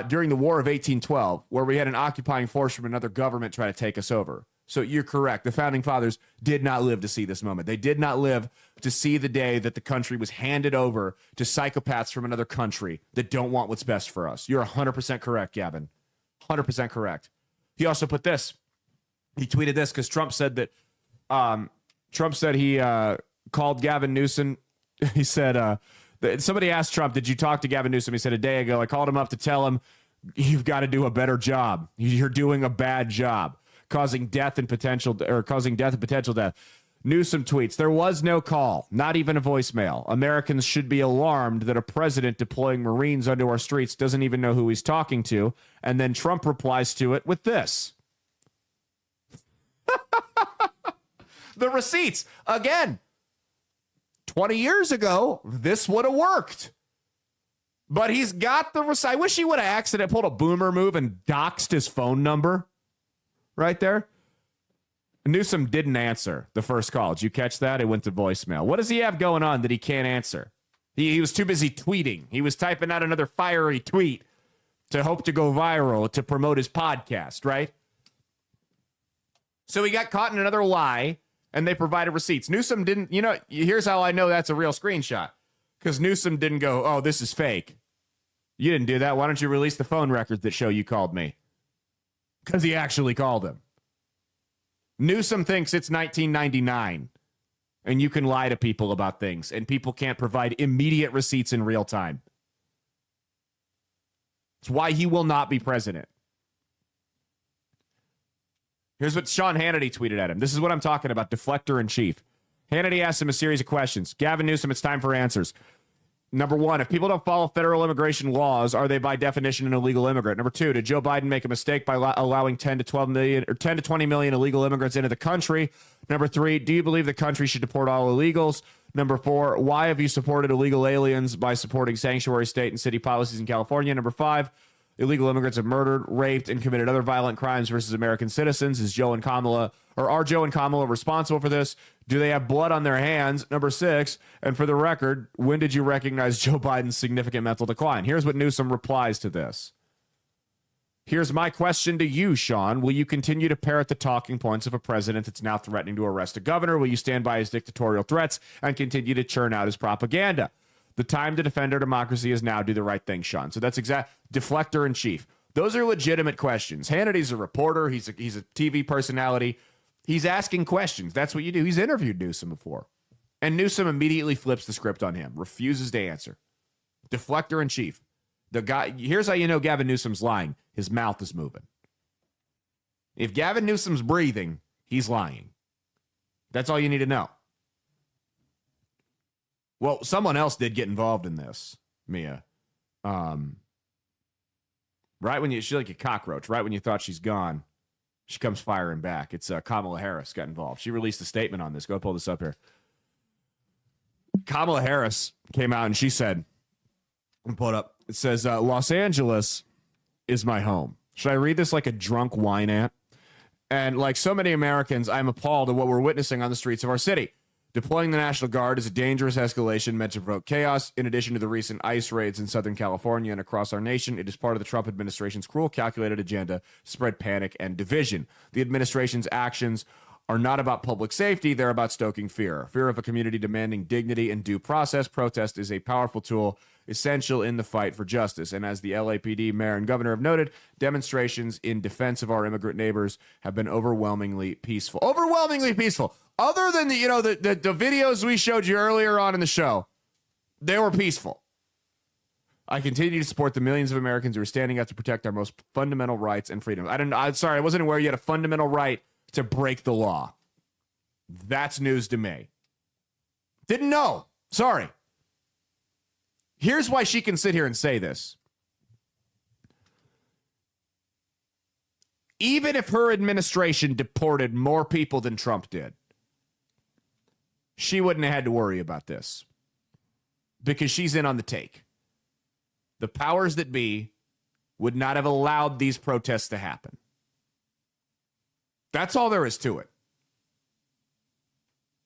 during the War of 1812, where we had an occupying force from another government try to take us over. So you're correct. The Founding Fathers did not live to see this moment. They did not live to see the day that the country was handed over to psychopaths from another country that don't want what's best for us. You're 100% correct, Gavin. 100% correct. He also put this. He tweeted this because Trump said that he called Gavin Newsom. He said, somebody asked Trump, did you talk to Gavin Newsom? He said, a day ago, I called him up to tell him you've got to do a better job. You're doing a bad job, causing death and potential death. Newsom tweets, there was no call, not even a voicemail. Americans should be alarmed that a president deploying Marines onto our streets doesn't even know who he's talking to. And then Trump replies to it with this. The receipts. Again, 20 years ago, this would have worked. But he's got the receipts. I wish he would have accidentally pulled a boomer move and doxed his phone number right there. Newsom didn't answer the first call. Did you catch that? It went to voicemail. What does he have going on that he can't answer? He was too busy tweeting. He was typing out another fiery tweet to hope to go viral to promote his podcast, right? So he got caught in another lie, and they provided receipts. Newsom didn't, here's how I know that's a real screenshot. Because Newsom didn't go, oh, this is fake. You didn't do that. Why don't you release the phone records that show you called me? Because he actually called him. Newsom thinks it's 1999 and you can lie to people about things and people can't provide immediate receipts in real time. It's why he will not be president. Here's what Sean Hannity tweeted at him. This is what I'm talking about, deflector in chief. Hannity asked him a series of questions. Gavin Newsom, it's time for answers. Number one, if people don't follow federal immigration laws, are they by definition an illegal immigrant? Number two, did Joe Biden make a mistake by allowing 10 to 20 million illegal immigrants into the country? Number three, do you believe the country should deport all illegals? Number four, why have you supported illegal aliens by supporting sanctuary state and city policies in California? Number five, illegal immigrants have murdered, raped, and committed other violent crimes versus American citizens. Are Joe and Kamala responsible for this? Do they have blood on their hands? Number six, and for the record, when did you recognize Joe Biden's significant mental decline? Here's what Newsom replies to this. Here's my question to you, Sean. Will you continue to parrot the talking points of a president that's now threatening to arrest a governor? Will you stand by his dictatorial threats and continue to churn out his propaganda? The time to defend our democracy is now. Do the right thing, Sean. So that's deflector in chief. Those are legitimate questions. Hannity's a reporter. He's a TV personality. He's asking questions. That's what you do. He's interviewed Newsom before. And Newsom immediately flips the script on him, refuses to answer. Deflector in chief. The guy. Here's how you know Gavin Newsom's lying. His mouth is moving. If Gavin Newsom's breathing, he's lying. That's all you need to know. Well, someone else did get involved in this, Mia. Right when she's like a cockroach, right when you thought she's gone, she comes firing back. It's Kamala Harris got involved. She released a statement on this. Go pull this up here. Kamala Harris came out and she said, pull it up. It says, Los Angeles is my home. Should I read this like a drunk wine ant? And like so many Americans, I'm appalled at what we're witnessing on the streets of our city. Deploying the National Guard is a dangerous escalation meant to provoke chaos. In addition to the recent ICE raids in Southern California and across our nation, it is part of the Trump administration's cruel, calculated agenda to spread panic and division. The administration's actions are not about public safety. They're about stoking fear. Fear of a community demanding dignity and due process. Protest is a powerful tool essential in the fight for justice. And as the LAPD mayor and governor have noted, demonstrations in defense of our immigrant neighbors have been overwhelmingly peaceful. Overwhelmingly peaceful. Other than the videos we showed you earlier on in the show, they were peaceful. I continue to support the millions of Americans who are standing up to protect our most fundamental rights and freedoms. I wasn't aware you had a fundamental right to break the law. That's news to me. Didn't know. Sorry. Here's why she can sit here and say this. Even if her administration deported more people than Trump did, she wouldn't have had to worry about this because she's in on the take. The powers that be would not have allowed these protests to happen. That's all there is to it.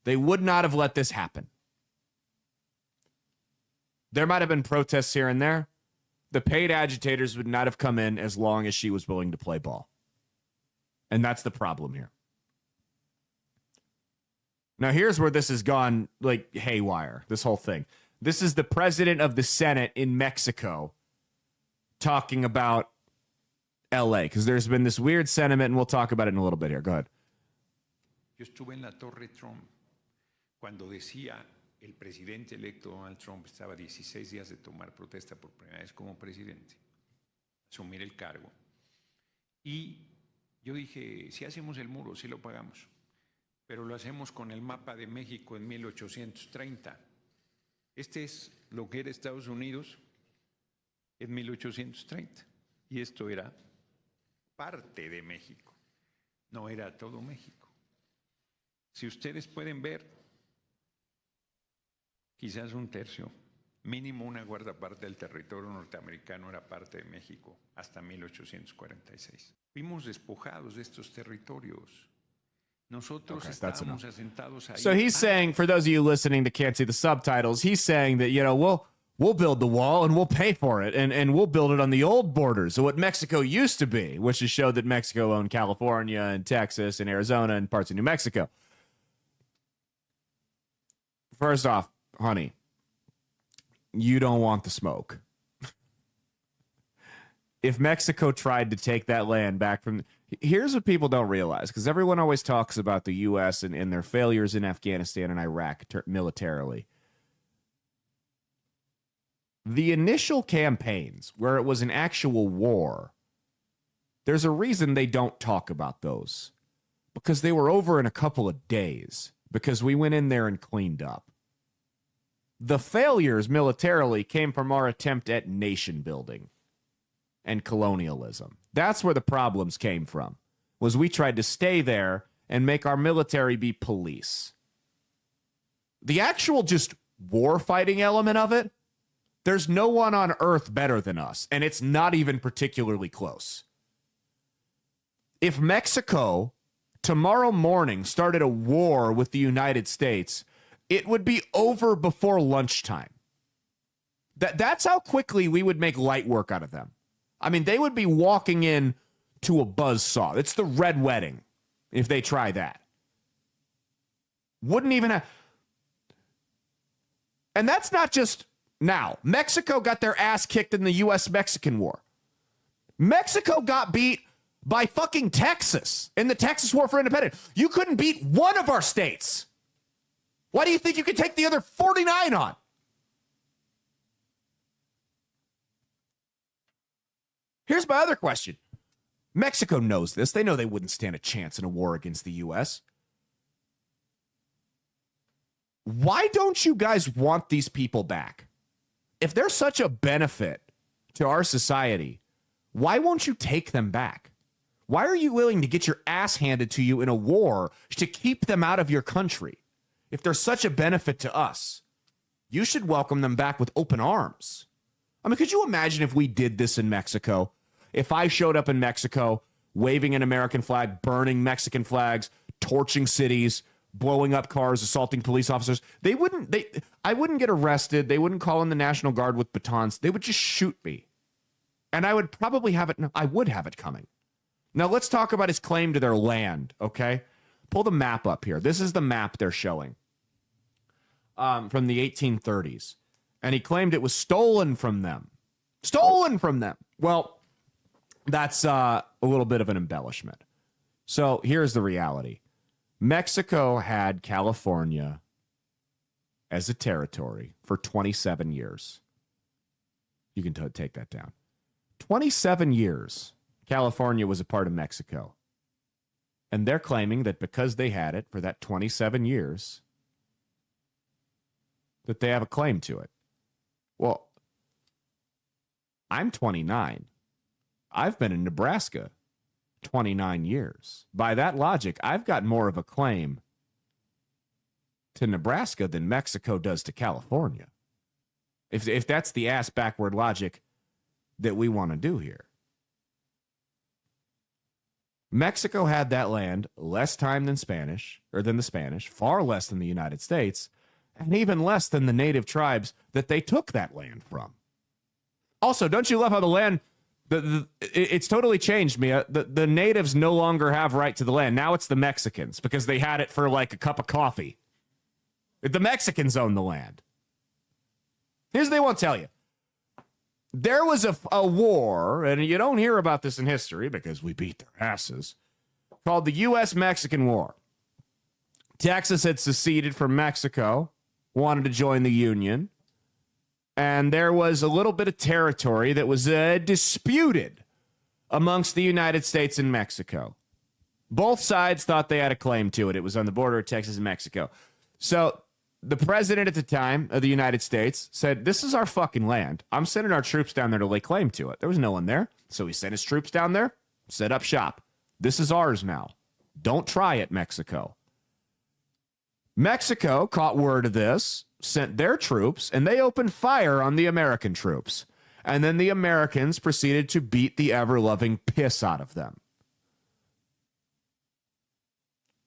They would not have let this happen. There might have been protests here and there. The paid agitators would not have come in as long as she was willing to play ball. And that's the problem here. Now, here's where this has gone like haywire, this whole thing. This is the president of the Senate in Mexico talking about LA, because there's been this weird sentiment, and we'll talk about it in a little bit here. Go ahead. Yo estuve en la Torre Trump cuando decía el presidente electo Donald Trump estaba 16 días de tomar protesta por primera vez como presidente, asumir el cargo. Y yo dije, si hacemos el muro, sí lo pagamos, pero lo hacemos con el mapa de México en 1830. Este es lo que era Estados Unidos en 1830. Y esto era parte de México, no era todo México. Si ustedes pueden ver, quizás un tercio, mínimo una cuarta parte del territorio norteamericano era parte de México hasta 1846. Fuimos despojados de estos territorios. Nosotros estábamos asentados ahí. So he's saying, for those of you listening that can't see the subtitles, he's saying that, you know, we'll build the wall and we'll pay for it, and we'll build it on the old borders of what Mexico used to be, which has showed that Mexico owned California and Texas and Arizona and parts of New Mexico. First off, honey, you don't want the smoke. If Mexico tried to take that land back from... Here's what people don't realize, because everyone always talks about the U.S. and their failures in Afghanistan and Iraq militarily. The initial campaigns, where it was an actual war, there's a reason they don't talk about those. Because they were over in a couple of days. Because we went in there and cleaned up. The failures militarily came from our attempt at nation building and colonialism. That's where the problems came from, was we tried to stay there and make our military be police. The actual just war fighting element of it, there's no one on earth better than us, and it's not even particularly close. If Mexico tomorrow morning started a war with the United States, it would be over before lunchtime. That's how quickly we would make light work out of them. I mean, they would be walking in to a buzzsaw. It's the Red Wedding if they try that. Wouldn't even have... And that's not just now. Mexico got their ass kicked in the U.S.-Mexican War. Mexico got beat by fucking Texas in the Texas War for Independence. You couldn't beat one of our states. Why do you think you could take the other 49 on? Here's my other question. Mexico knows this. They know they wouldn't stand a chance in a war against the U.S. Why don't you guys want these people back? If they're such a benefit to our society, why won't you take them back? Why are you willing to get your ass handed to you in a war to keep them out of your country? If they're such a benefit to us, you should welcome them back with open arms. I mean, could you imagine if we did this in Mexico? If I showed up in Mexico, waving an American flag, burning Mexican flags, torching cities, blowing up cars, assaulting police officers, I wouldn't get arrested. They wouldn't call in the National Guard with batons. They would just shoot me. And I would probably have it. No, I would have it coming. Now let's talk about his claim to their land, okay? Pull the map up here. This is the map they're showing from the 1830s. And he claimed it was stolen from them. Stolen from them. Well, that's a little bit of an embellishment. So here's the reality. Mexico had California as a territory for 27 years. You can take that down. 27 years, California was a part of Mexico. And they're claiming that because they had it for that 27 years, that they have a claim to it. Well, I'm 29. I've been in Nebraska 29 years. By that logic, I've got more of a claim to Nebraska than Mexico does to California. If that's the ass backward logic that we want to do here. Mexico had that land less time than the Spanish, far less than the United States, and even less than the native tribes that they took that land from. Also, don't you love how the land, it's totally changed, Mia. The natives no longer have right to the land. Now it's the Mexicans because they had it for like a cup of coffee. The Mexicans own the land. Here's what they won't tell you. there was a war, and you don't hear about this in history because we beat their asses, called the U.S.-Mexican War. Texas had seceded from Mexico, wanted to join the Union, and there was a little bit of territory that was disputed amongst the United States and Mexico. Both sides thought they had a claim to it. It was on the border of Texas and Mexico. So the president at the time of the United States said, this is our fucking land. I'm sending our troops down there to lay claim to it. There was no one there. So he sent his troops down there, set up shop. This is ours now. Don't try it, Mexico. Mexico caught word of this, sent their troops, and they opened fire on the American troops. And then the Americans proceeded to beat the ever-loving piss out of them.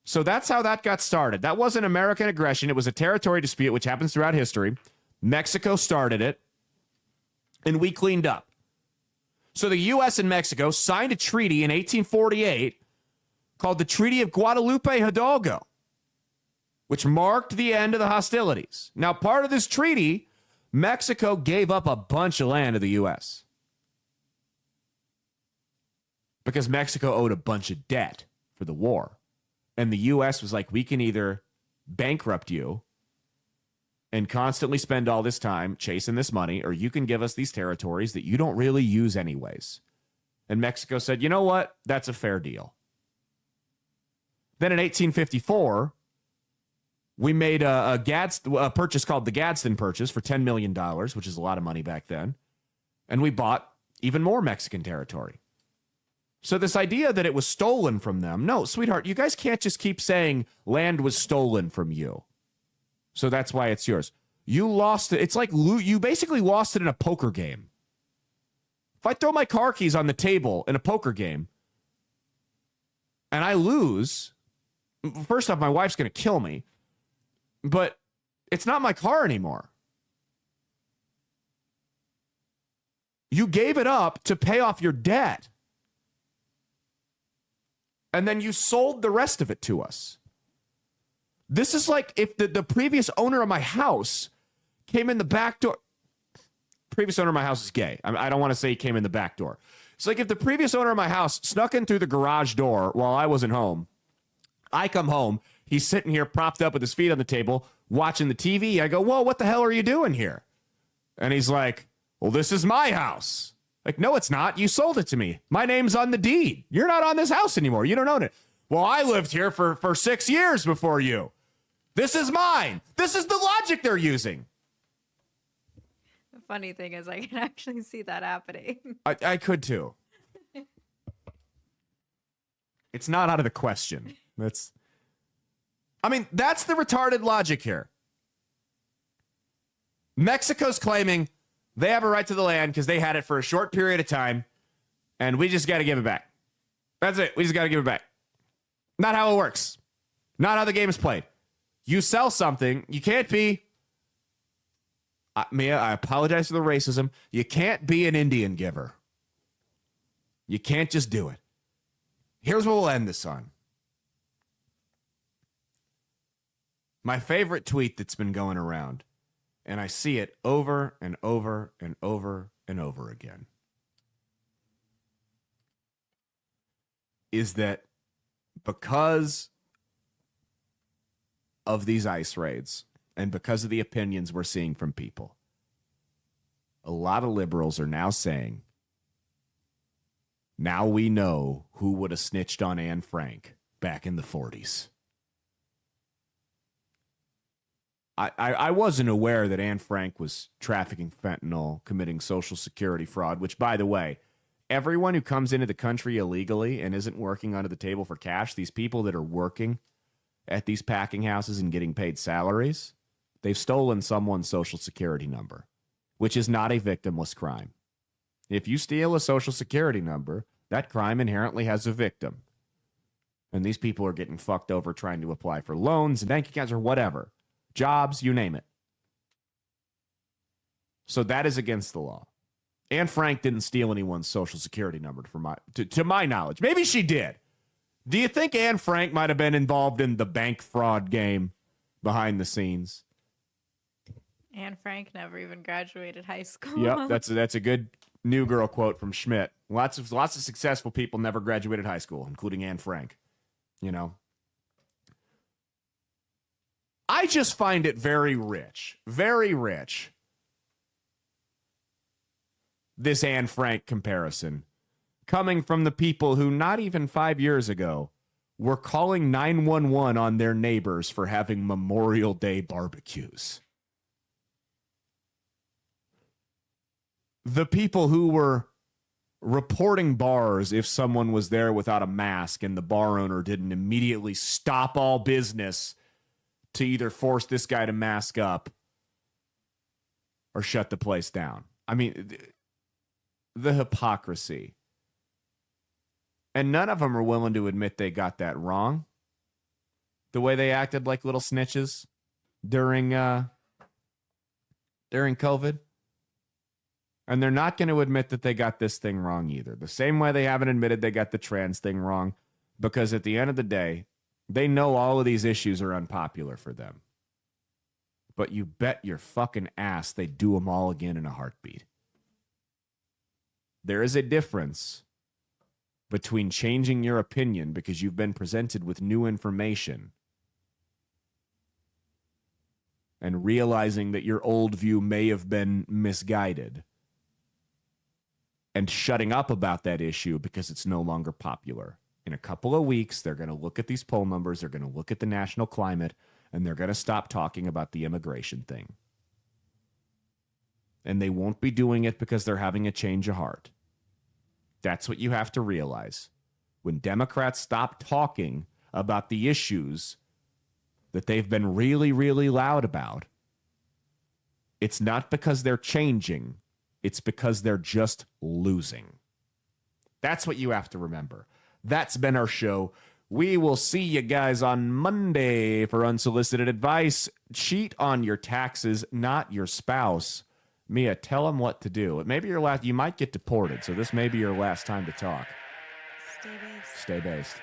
So that's how that got started. That wasn't American aggression. It was a territory dispute, which happens throughout history. Mexico started it, and we cleaned up. So the U.S. and Mexico signed a treaty in 1848 called the Treaty of Guadalupe Hidalgo, which marked the end of the hostilities. Now, part of this treaty, Mexico gave up a bunch of land to the U.S. because Mexico owed a bunch of debt for the war. And the U.S. was like, we can either bankrupt you and constantly spend all this time chasing this money, or you can give us these territories that you don't really use anyways. And Mexico said, you know what? That's a fair deal. Then in 1854, we made a purchase called the Gadsden Purchase for $10 million, which is a lot of money back then. And we bought even more Mexican territory. So this idea that it was stolen from them, no, sweetheart, you guys can't just keep saying land was stolen from you. So that's why it's yours. You lost it. It's like you basically lost it in a poker game. If I throw my car keys on the table in a poker game and I lose, first off, my wife's going to kill me, but it's not my car anymore. You gave it up to pay off your debt. And then you sold the rest of it to us. This is like if the previous owner of my house came in the back door. Previous owner of my house is gay. I don't want to say he came in the back door. It's like if the previous owner of my house snuck in through the garage door while I wasn't home. I come home. He's sitting here propped up with his feet on the table watching the TV. I go, whoa, what the hell are you doing here? And he's like, well, this is my house. Like, no, it's not. You sold it to me. My name's on the deed. You're not on this house anymore. You don't own it. Well, I lived here for 6 years before you. This is mine. This is the logic they're using. The funny thing is I can actually see that happening. I could too. It's not out of the question. That's the retarded logic here. Mexico's claiming they have a right to the land because they had it for a short period of time, and we just got to give it back. That's it. We just got to give it back. Not how it works. Not how the game is played. You sell something, you can't be... Mia, I apologize for the racism. You can't be an Indian giver. You can't just do it. Here's what we'll end this on. My favorite tweet that's been going around, and I see it over and over and over and over again, is that because of these ICE raids and because of the opinions we're seeing from people, a lot of liberals are now saying, now we know who would have snitched on Anne Frank back in the 40s. I wasn't aware that Anne Frank was trafficking fentanyl, committing Social Security fraud, which, by the way, everyone who comes into the country illegally and isn't working under the table for cash, these people that are working at these packing houses and getting paid salaries, they've stolen someone's Social Security number, which is not a victimless crime. If you steal a Social Security number, that crime inherently has a victim. And these people are getting fucked over trying to apply for loans and bank accounts or whatever. Jobs, you name it. So that is against the law. Anne Frank didn't steal anyone's Social Security number to my knowledge. Maybe she did. Do you think Anne Frank might have been involved in the bank fraud game behind the scenes? Anne Frank never even graduated high school. Yep, that's a good New Girl quote from Schmidt. Lots of successful people never graduated high school, including Anne Frank. You know, I just find it very rich, this Anne Frank comparison, coming from the people who not even 5 years ago were calling 911 on their neighbors for having Memorial Day barbecues. The people who were reporting bars if someone was there without a mask and the bar owner didn't immediately stop all business to either force this guy to mask up or shut the place down. I mean, the hypocrisy. And none of them are willing to admit they got that wrong. The way they acted like little snitches during COVID. And they're not going to admit that they got this thing wrong either. The same way they haven't admitted they got the trans thing wrong, because at the end of the day, they know all of these issues are unpopular for them. But you bet your fucking ass they do them all again in a heartbeat. There is a difference between changing your opinion because you've been presented with new information and realizing that your old view may have been misguided, and shutting up about that issue because it's no longer popular. In a couple of weeks, they're going to look at these poll numbers, they're going to look at the national climate, and they're going to stop talking about the immigration thing. And they won't be doing it because they're having a change of heart. That's what you have to realize. When Democrats stop talking about the issues that they've been really, really loud about, it's not because they're changing. It's because they're just losing. That's what you have to remember. That's been our show. We will see you guys on Monday for unsolicited advice. Cheat on your taxes, not your spouse. Mia, tell them what to do. Maybe you might get deported, so this may be your last time to talk. Stay based. Stay based.